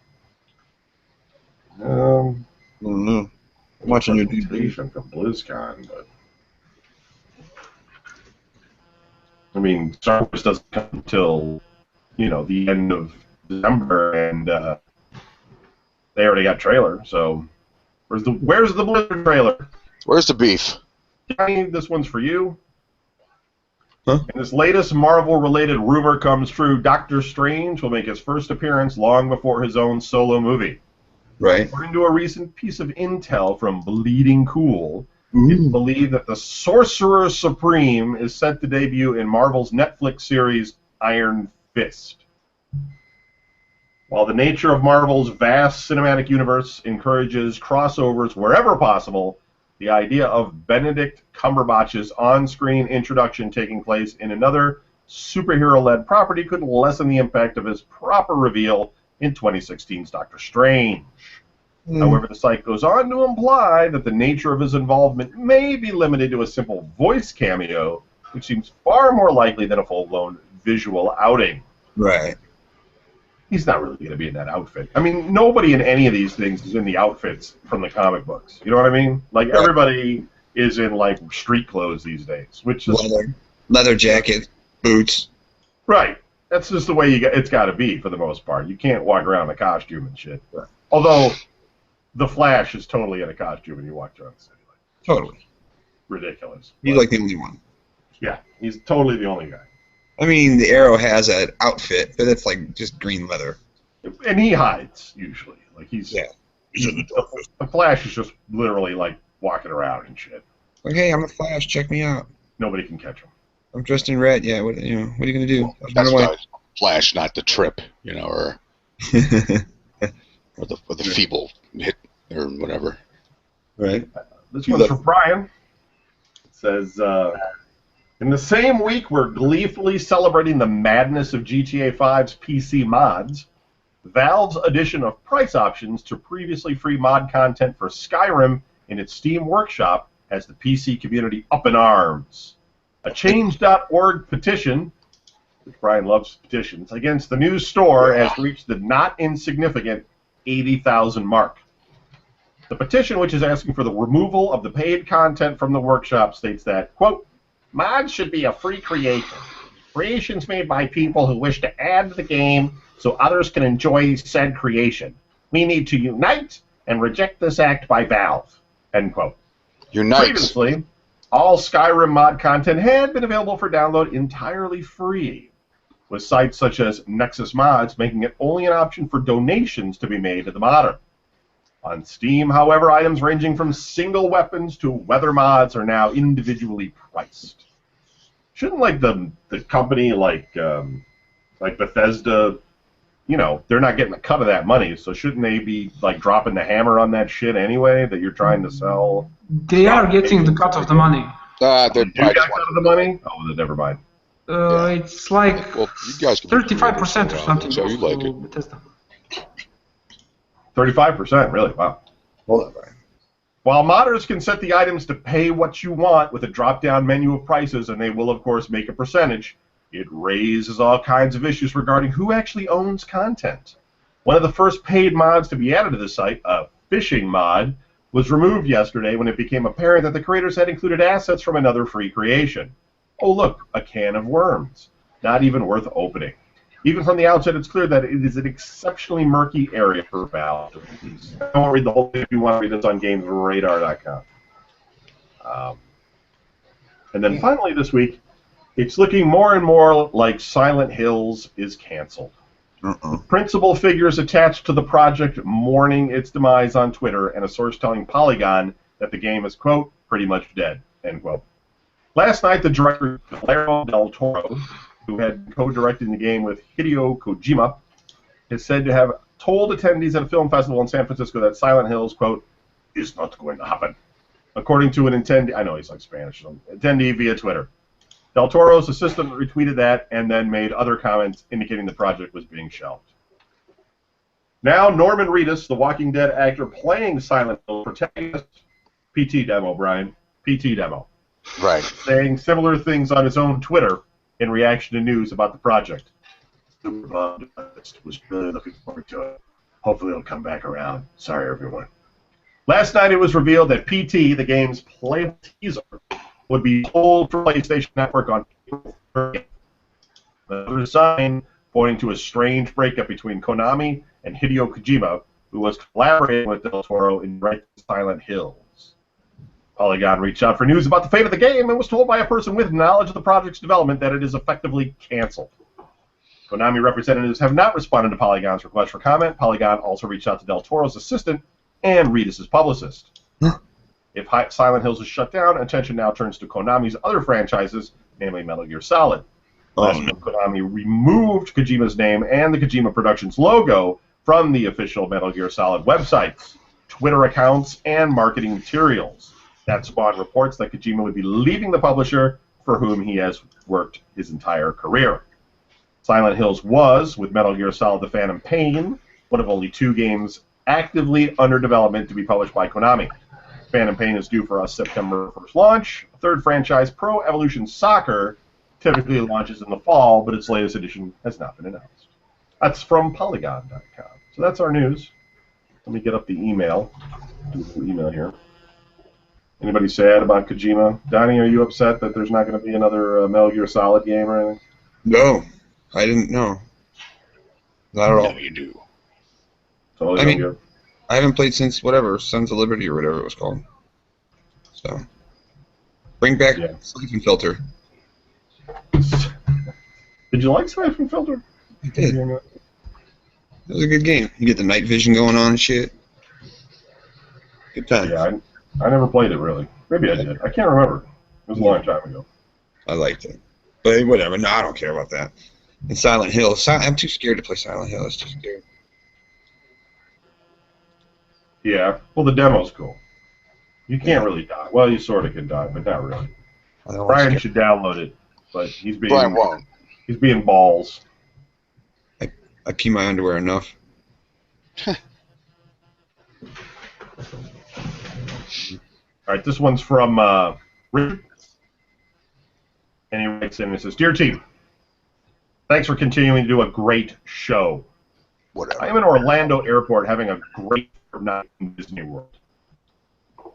I don't know. I'm watching your DVD. presentation from BlizzCon, but I mean, Star Wars doesn't come until the end of December, and they already got trailer. So where's the Blizzard trailer? Where's the beef? Johnny, this one's for you. Huh? And this latest Marvel-related rumor comes true. Doctor Strange will make his first appearance long before his own solo movie. Right. According to a recent piece of intel from Bleeding Cool, it's believed that the Sorcerer Supreme is set to debut in Marvel's Netflix series Iron Fist. While the nature of Marvel's vast cinematic universe encourages crossovers wherever possible, the idea of Benedict Cumberbatch's on-screen introduction taking place in another superhero-led property could lessen the impact of his proper reveal in 2016's Doctor Strange. However, the site goes on to imply that the nature of his involvement may be limited to a simple voice cameo, which seems far more likely than a full-blown visual outing. Right. He's not really going to be in that outfit. I mean, nobody in any of these things is in the outfits from the comic books. You know what I mean? Like, Right. everybody is in, like, street clothes these days, which is... Leather jacket, boots. Right. That's just the way it's got to be for the most part. You can't walk around in a costume and shit. Right. Although, the Flash is totally in a costume and he walks around the city. Like, Totally. ridiculous. He's But, like the only one. yeah, he's totally the only guy. I mean, the Arrow has an outfit, but it's like just green leather. And he hides, usually. Like, he's... Yeah. The Flash is just literally, like, walking around and shit. Like, hey, I'm the Flash. Check me out. Nobody can catch him. I'm dressed in red. Yeah. What are you gonna do? That's Run away. why Flash, not the Trip, or the feeble hit or whatever. Right. This one's for Brian. It says, in the same week we're gleefully celebrating the madness of GTA 5's PC mods, Valve's addition of price options to previously free mod content for Skyrim in its Steam Workshop has the PC community up in arms. A Change.org petition, which Brian loves petitions, against the new store has reached the not insignificant 80,000 mark. The petition, which is asking for the removal of the paid content from the workshop, states that, quote, mods should be a free creation. Creations made by people who wish to add to the game so others can enjoy said creation. We need to unite and reject this act by Valve, end quote. Unite. Previously, all Skyrim mod content had been available for download entirely free, with sites such as Nexus Mods making it only an option for donations to be made to the modder. On Steam, however, items ranging from single weapons to weather mods are now individually priced. Shouldn't like the company like Bethesda, you know, they're not getting a cut of that money, so shouldn't they be like dropping the hammer on that shit anyway that you're trying to sell? They are getting the cut of the money. They're You got cut of the money? Oh, then never mind. It's like Well, you guys can be 35% or something. So you like it. Bethesda. 35%, really? Wow. Hold on, Brian. While modders can set the items to pay what you want with a drop-down menu of prices, and they will, of course, make a percentage, it raises all kinds of issues regarding who actually owns content. One of the first paid mods to be added to the site, a fishing mod, was removed yesterday when it became apparent that the creators had included assets from another free creation. Oh, look, a can of worms. Not even worth opening. Even from the outset, it's clear that it is an exceptionally murky area for Valve. I won't read the whole thing if you want to read this on GamesRadar.com. And then finally this week, it's looking more and more like Silent Hills is canceled. Principal figures attached to the project mourning its demise on Twitter, and a source telling Polygon that the game is, quote, pretty much dead, end quote. Last night, the director, Guillermo del Toro, who had co-directed the game with Hideo Kojima, is said to have told attendees at a film festival in San Francisco that Silent Hills, quote, is not going to happen. According to an attendee, I know he's like Spanish, so attendee via Twitter. Del Toro's assistant retweeted that and then made other comments indicating the project was being shelved. Now, Norman Reedus, the Walking Dead actor playing Silent Hill protagonist, PT demo, Brian, PT demo, Right. saying similar things on his own Twitter in reaction to news about the project. Was really looking forward to it. Hopefully it'll come back around. Sorry, everyone. Last night it was revealed that PT, the game's playable teaser, would be sold for PlayStation Network on April 30th. Another sign pointing to a strange breakup between Konami and Hideo Kojima, who was collaborating with Del Toro in directing Silent Hills. Polygon reached out for news about the fate of the game and was told by a person with knowledge of the project's development that it is effectively canceled. Konami representatives have not responded to Polygon's request for comment. Polygon also reached out to Del Toro's assistant and Reedus' publicist. If Silent Hills is shut down, attention now turns to Konami's other franchises, namely Metal Gear Solid. Last month, Konami removed Kojima's name and the Kojima Productions logo from the official Metal Gear Solid websites, Twitter accounts, and marketing materials. That spawned reports that Kojima would be leaving the publisher for whom he has worked his entire career. Silent Hills was, with Metal Gear Solid The Phantom Pain, one of only 2 games actively under development to be published by Konami. Phantom Pain is due for a September 1st launch. A third franchise, Pro Evolution Soccer, typically launches in the fall, but its latest edition has not been announced. That's from Polygon.com. So that's our news. Let me get up the email. Do a little email here. Anybody sad about Kojima? Donnie, are you upset that there's not going to be another Metal Gear Solid game or anything? No, I didn't know. Not at all. No, you do. Totally I mean- good. I haven't played since whatever, Sons of Liberty or whatever it was called. So, bring back Yeah. Siphon Filter. Did you like Siphon Filter? I did. It was a good game. You get the night vision going on and shit. Good time. Yeah, I never played it really. Maybe I did. I can't remember. It was a long time ago. I liked it. But whatever. No, I don't care about that. And Silent Hill. I'm too scared to play Silent Hill. It's too scary. Yeah. Well, the demo's cool. You can't really die. Well, you sort of can die, but not really. I don't Brian want to should download it, but he's being Brian won't. he's being balls. I pee my underwear enough. All right, this one's from Richard, and he writes in and says, "Dear team, thanks for continuing to do a great show. Whatever. I am in Orlando Airport having a great night in Disney World.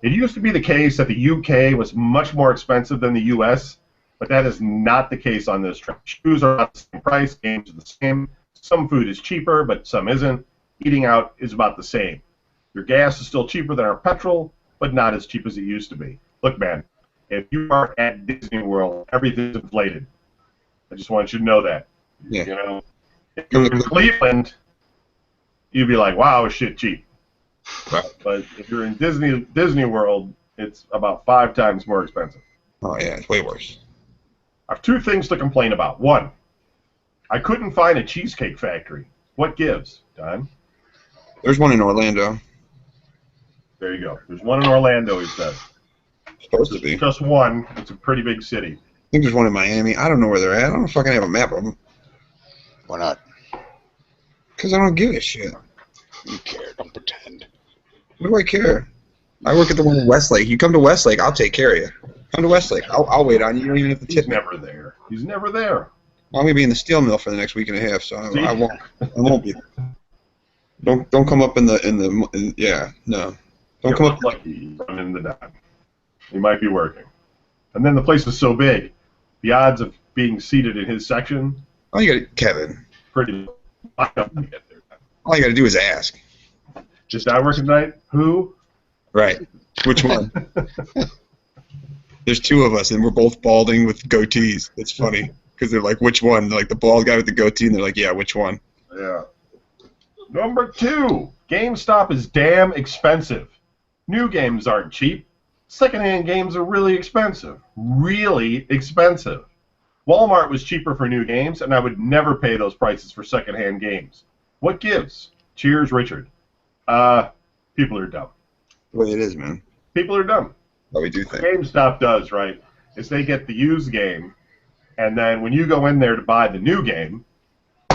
It used to be the case that the UK was much more expensive than the US, but that is not the case on this trip. Shoes are about the same price, games are the same. Some food is cheaper, but some isn't. Eating out is about the same. Your gas is still cheaper than our petrol, but not as cheap as it used to be. Look, man, if you are at Disney World, everything's inflated. I just want you to know that. Yeah. You know, if you're in Cleveland, you'd be like, wow, shit cheap. Right. But if you're in Disney World, it's about 5 times more expensive. Oh yeah, it's way worse. I have 2 things to complain about. 1, I couldn't find a Cheesecake Factory. What gives, Don? There's one in Orlando. There you go. There's one in Orlando, he says. Supposed to be. Just one. It's a pretty big city. I think there's one in Miami. I don't know where they're at. I don't fucking have a map of them. Why not? Because I don't give a shit. You care. Don't pretend. What do I care? I work at the one in Westlake. You come to Westlake, I'll take care of you. Come to Westlake. I'll wait on you. You don't even have to He's tip me. never there. He's never there. I'm gonna be in the steel mill for the next week and a half, so See? I won't be. Don't come up in the yeah, no. Don't come up. Lucky I'm in the dock. He might be working. And then the place is so big, the odds of being seated in his section, All you got, Kevin. pretty low. I don't get there. All you got to do is ask. Just I work at night? Who? Right. Which one? There's 2 of us, and we're both balding with goatees. It's funny because they're like, "Which one?" They're like the bald guy with the goatee, and they're like, "Yeah, which one?" Yeah. Number 2, GameStop is damn expensive. New games aren't cheap. Secondhand games are really expensive. Really expensive. Walmart was cheaper for new games, and I would never pay those prices for secondhand games. What gives? Cheers, Richard. People are dumb. The way it is, man. People are dumb. How we do things. GameStop does, right, is they get the used game, and then when you go in there to buy the new game,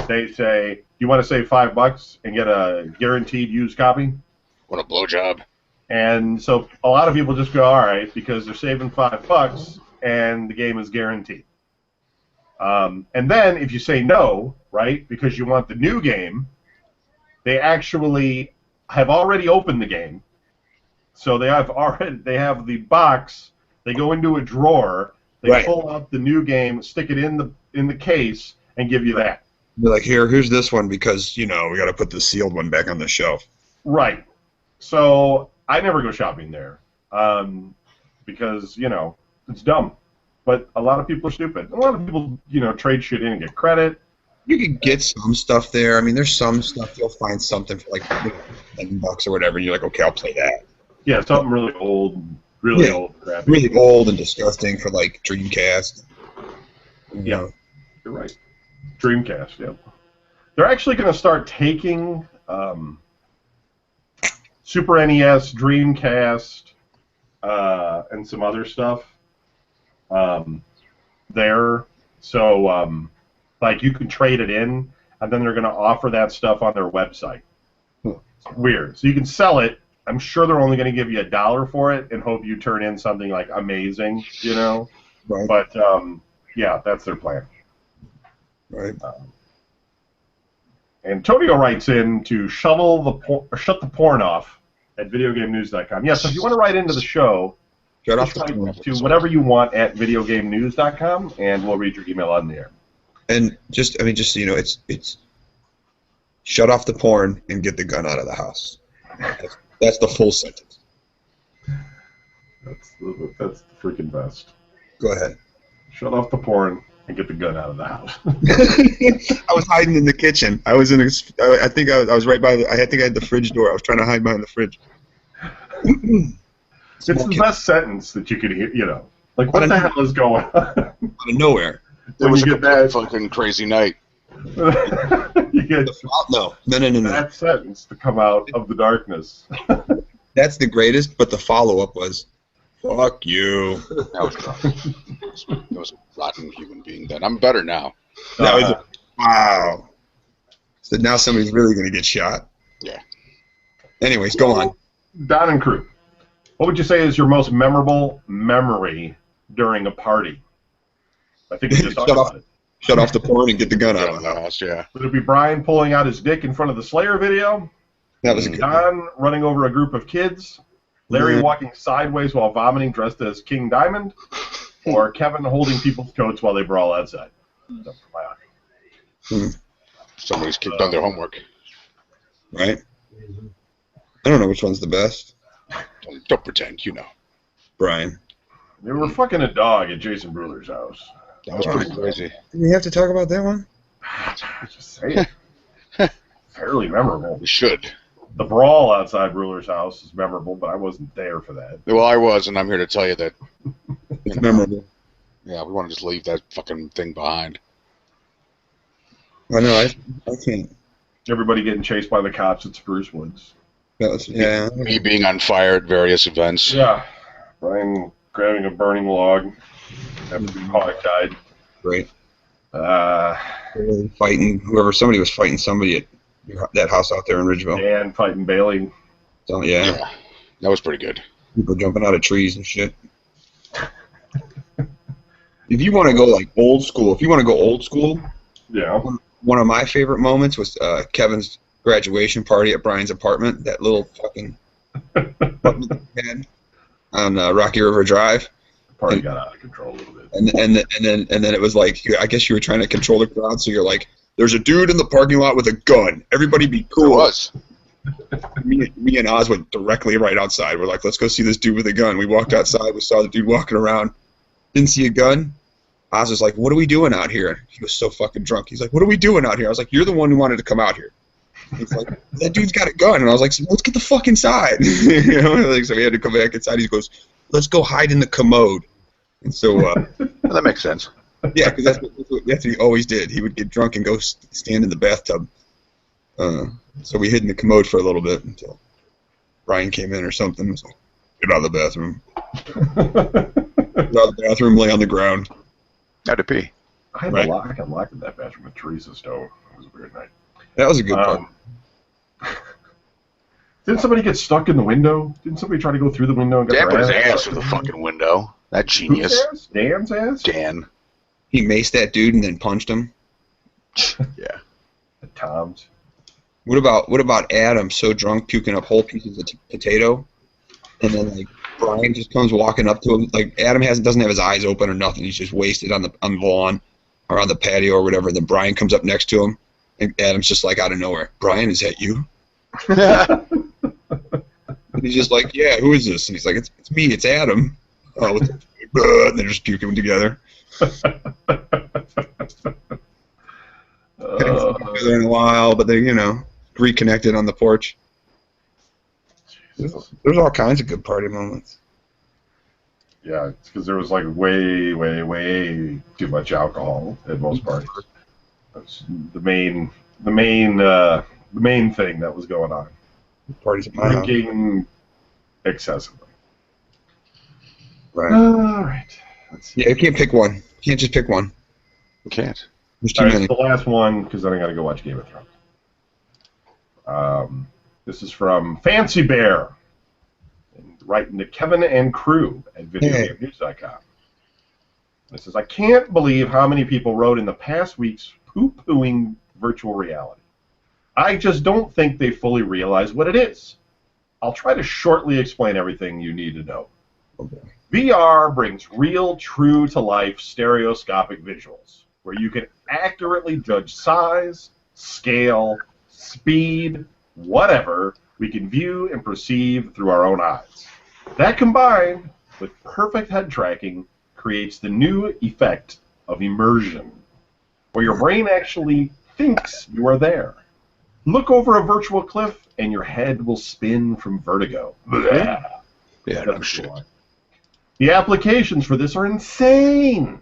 they say, "Do you want to save $5 and get a guaranteed used copy?" What a blowjob. And so a lot of people just go, all right, because they're saving $5 and the game is guaranteed. And then if you say no, right, because you want the new game, they actually have already opened the game. So they have the box. They go into a drawer. They Right. pull out the new game, stick it in the case, and give you that. They're like, here's this one because we got to put the sealed one back on the shelf. Right. So I never go shopping there because it's dumb. But a lot of people are stupid. A lot of people trade shit in and get credit. You could get some stuff there. I mean, there's some stuff you'll find something for like $10 or whatever. And you're like, okay, I'll play that. Yeah, something really old, really Yeah. old, crappy. Really old and disgusting for like Dreamcast. Yeah. You're right. Dreamcast. Yeah. They're actually going to start taking Super NES, Dreamcast, and some other stuff there. So, like, you can trade it in, and then they're going to offer that stuff on their website. It's weird. So you can sell it. I'm sure they're only going to give you $1 for it and hope you turn in something, like, amazing, Right. But, yeah, that's their plan. Right. Antonio writes in to shut the porn off at videogamenews.com. Yes, if you want to write into the show, Shut off just the write to whatever you want at videogamenews.com, and we'll read your email on the air. And just so you know, it's shut off the porn and get the gun out of the house. That's the full sentence. That's the freaking best. Go ahead. Shut off the porn and get the gun out of the house. I was hiding in the kitchen. I was I think I was right by I think I had the fridge door. I was trying to hide behind the fridge. It's the best sentence that you could hear, Like, what the hell is going on? Out of nowhere. It was you a get that- fucking crazy night. You get No. that sentence to come out of the darkness. That's the greatest, but the follow-up was, fuck you. That was rough. That was a rotten human being then. I'm better now. That was wow. So now somebody's really going to get shot. Yeah. Anyways, go on. Don and crew. What would you say is your most memorable memory during a party? I think we just talked about it. Shut off the porn and get the gun out Out of of the the house. house, yeah. Would it be Brian pulling out his dick in front of the Slayer video? That was a good one. Don running over a group of kids? Larry Yeah. walking sideways while vomiting dressed as King Diamond? Or Kevin holding people's coats while they brawl outside? That's my option. Somebody's done their homework. Right? I don't know which one's the best. Don't pretend, you know. Brian. They were fucking a dog at Jason Bruler's house. That was pretty crazy. Do we have to talk about that one? Just say it. Fairly memorable. We should. The brawl outside Bruler's house is memorable, but I wasn't there for that. Well, I was, and I'm here to tell you that, It's memorable. yeah, we want to just leave that fucking thing behind. I know, I can't. Everybody getting chased by the cops at Spruce Woods. That was, yeah. Me being on fire at various events. Yeah. Brian grabbing a burning log after being hog-tied. Great. Uh, Somebody was fighting somebody at that house out there in Ridgeville. Dan fighting Bailey. So, yeah, Yeah, that was pretty good. people jumping out of trees and shit. If you want to go like old school, Yeah. one of my favorite moments was Kevin's graduation party at Brian's apartment. That little fucking apartment that he had on Rocky River Drive. Party got out of control a little bit. And then it was like, I guess you were trying to control the crowd, so you're like, there's a dude in the parking lot with a gun. Everybody be It cool. was. Me and Oz went directly right outside. We're like, let's go see this dude with a gun. We walked outside. We saw the dude walking around. Didn't see a gun. Oz was like, what are we doing out here? He was so fucking drunk. He's like, what are we doing out here? I was like, you're the one who wanted to come out here. He's like, that dude's got a gun. And I was like, let's get the fuck inside. You know, like, so we had to come back inside. He goes, let's go hide in the commode. And so, Well, that makes sense. yeah, because that's what he always did. He would get drunk and go stand in the bathtub. So we hid in the commode for a little bit until Brian came in or something. So get out of the bathroom. Get out of the bathroom, lay on the ground. Had to pee. I had Right. I got locked in that bathroom with Teresa Stowe. It was a weird night. That was a good part. Didn't somebody get stuck in the window? Didn't somebody try to go through the window and get Dan put his their ass through the fucking window. That genius. Whose ass? Dan's ass? Dan. He maced that dude and then punched him. Yeah. Tom's. What about Adam so drunk puking up whole pieces of potato, and then like Brian just comes walking up to him, like Adam doesn't have his eyes open or nothing. He's just wasted on the lawn or on the patio or whatever. Then Brian comes up next to him, and Adam's just like out of nowhere. Brian, is that you? And he's just like, yeah, who is this? And he's like, it's me, it's Adam. Oh, and they're just puking together. Together in a while, but they, reconnected on the porch. There's all kinds of good party moments. Yeah, it's because there was like way, way, way too much alcohol at most parties. That's the main thing that was going on. Parties at my house. Drinking excessively. Right. All right. Let's see. Yeah, you can't pick one. You can't just pick one. You can't. There's too All right, many. the last one, because then I got to go watch Game of Thrones. This is from Fancy Bear, writing to Kevin and crew at videogamenews.com. It says, I can't believe how many people wrote in the past weeks poo-pooing virtual reality. I just don't think they fully realize what it is. I'll try to shortly explain everything you need to know. Okay. VR brings real, true-to-life stereoscopic visuals, where you can accurately judge size, scale, speed, whatever we can view and perceive through our own eyes. That combined with perfect head tracking creates the new effect of immersion, where your brain actually thinks you are there. Look over a virtual cliff and your head will spin from vertigo. Yeah, no That's shit. cool. The applications for this are insane.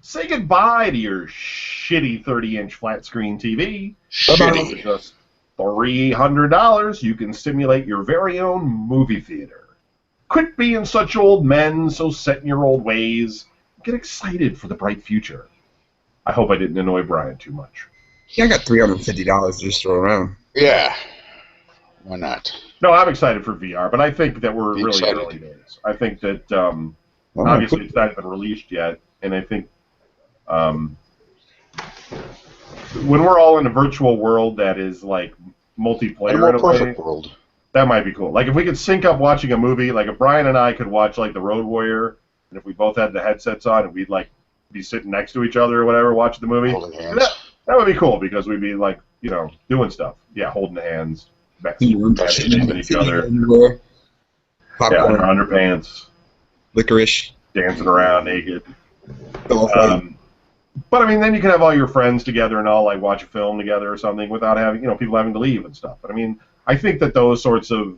Say goodbye to your shitty 30-inch flat screen TV. For Shitty. just $300, you can simulate your very own movie theater. Quit being such old men, so set in your old ways. Get excited for the bright future. I hope I didn't annoy Brian too much. Yeah, I got $350 to just throw around. Yeah. Why not? No, I'm excited for VR, but I think that we're Be really excited. early days. I think that Well, obviously it's not even released yet, and I think when we're all in a virtual world that is like In a multiplayer more in a way, perfect world. that might be cool. Like if we could sync up watching a movie, like if Brian and I could watch like The Road Warrior, and if we both had the headsets on and we'd like be sitting next to each other or whatever watching the movie, Holding hands. that would be cool because we'd be like, you know, doing stuff. Yeah, holding hands, messaging each other, Everywhere. yeah, Popcorn, in our underpants, licorice, dancing around naked. pillow fight. But I mean, then you can have all your friends together and all like watch a film together or something without having, you know, people having to leave and stuff. But I mean, I think that those sorts of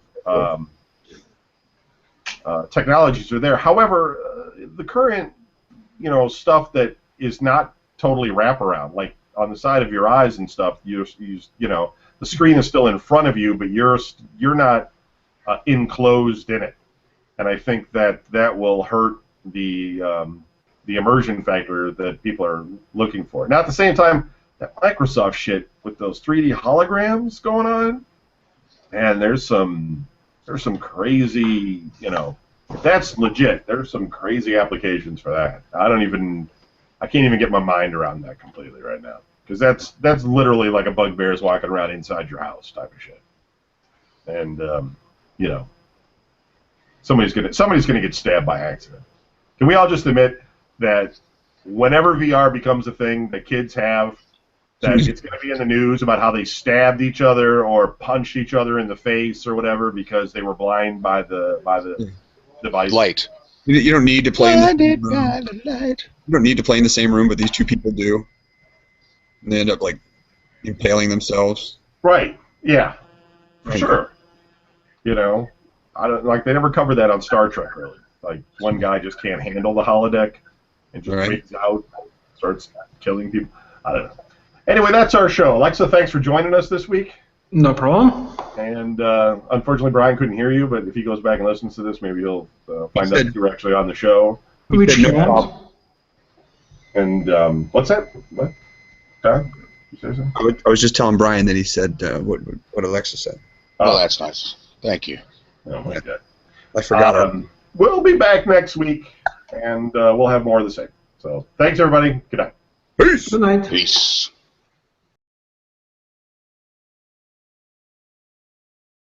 technologies are there. However, the current, you know, stuff that is not totally wraparound, like on the side of your eyes and stuff, you know, the screen is still in front of you, but you're not enclosed in it, and I think that will hurt the immersion factor that people are looking for. Now, at the same time, that Microsoft shit with those 3D holograms going on, and there's some crazy, you know, if that's legit, there's some crazy applications for that. I can't even get my mind around that completely right now, because that's literally like a bugbear's walking around inside your house type of shit, and you know, somebody's gonna get stabbed by accident. Can we all just admit that whenever VR becomes a thing that kids have, that it's going to be in the news about how they stabbed each other or punched each other in the face or whatever because they were blind by the device? Light. You don't need to play in the same room. Light. You don't need to play in the same room, but these two people do. And they end up like impaling themselves. Right. Yeah. For Right. sure. You know, I don't like they never covered that on Star Trek really. Like one guy just can't handle the holodeck and just Right. wigs out, starts killing people. I don't know. Anyway, that's our show. Alexa, thanks for joining us this week. No problem. And unfortunately, Brian couldn't hear you, but if he goes back and listens to this, maybe he'll find out that you were actually on the show. Which said no one? problem. And what's that? What? Todd? You say something? I was just telling Brian that he said what Alexa said. Oh, that's nice. Thank you. Oh, my God. I forgot. We'll be back next week, and we'll have more of the same. So thanks, everybody. Good night. Peace. Good night. Peace.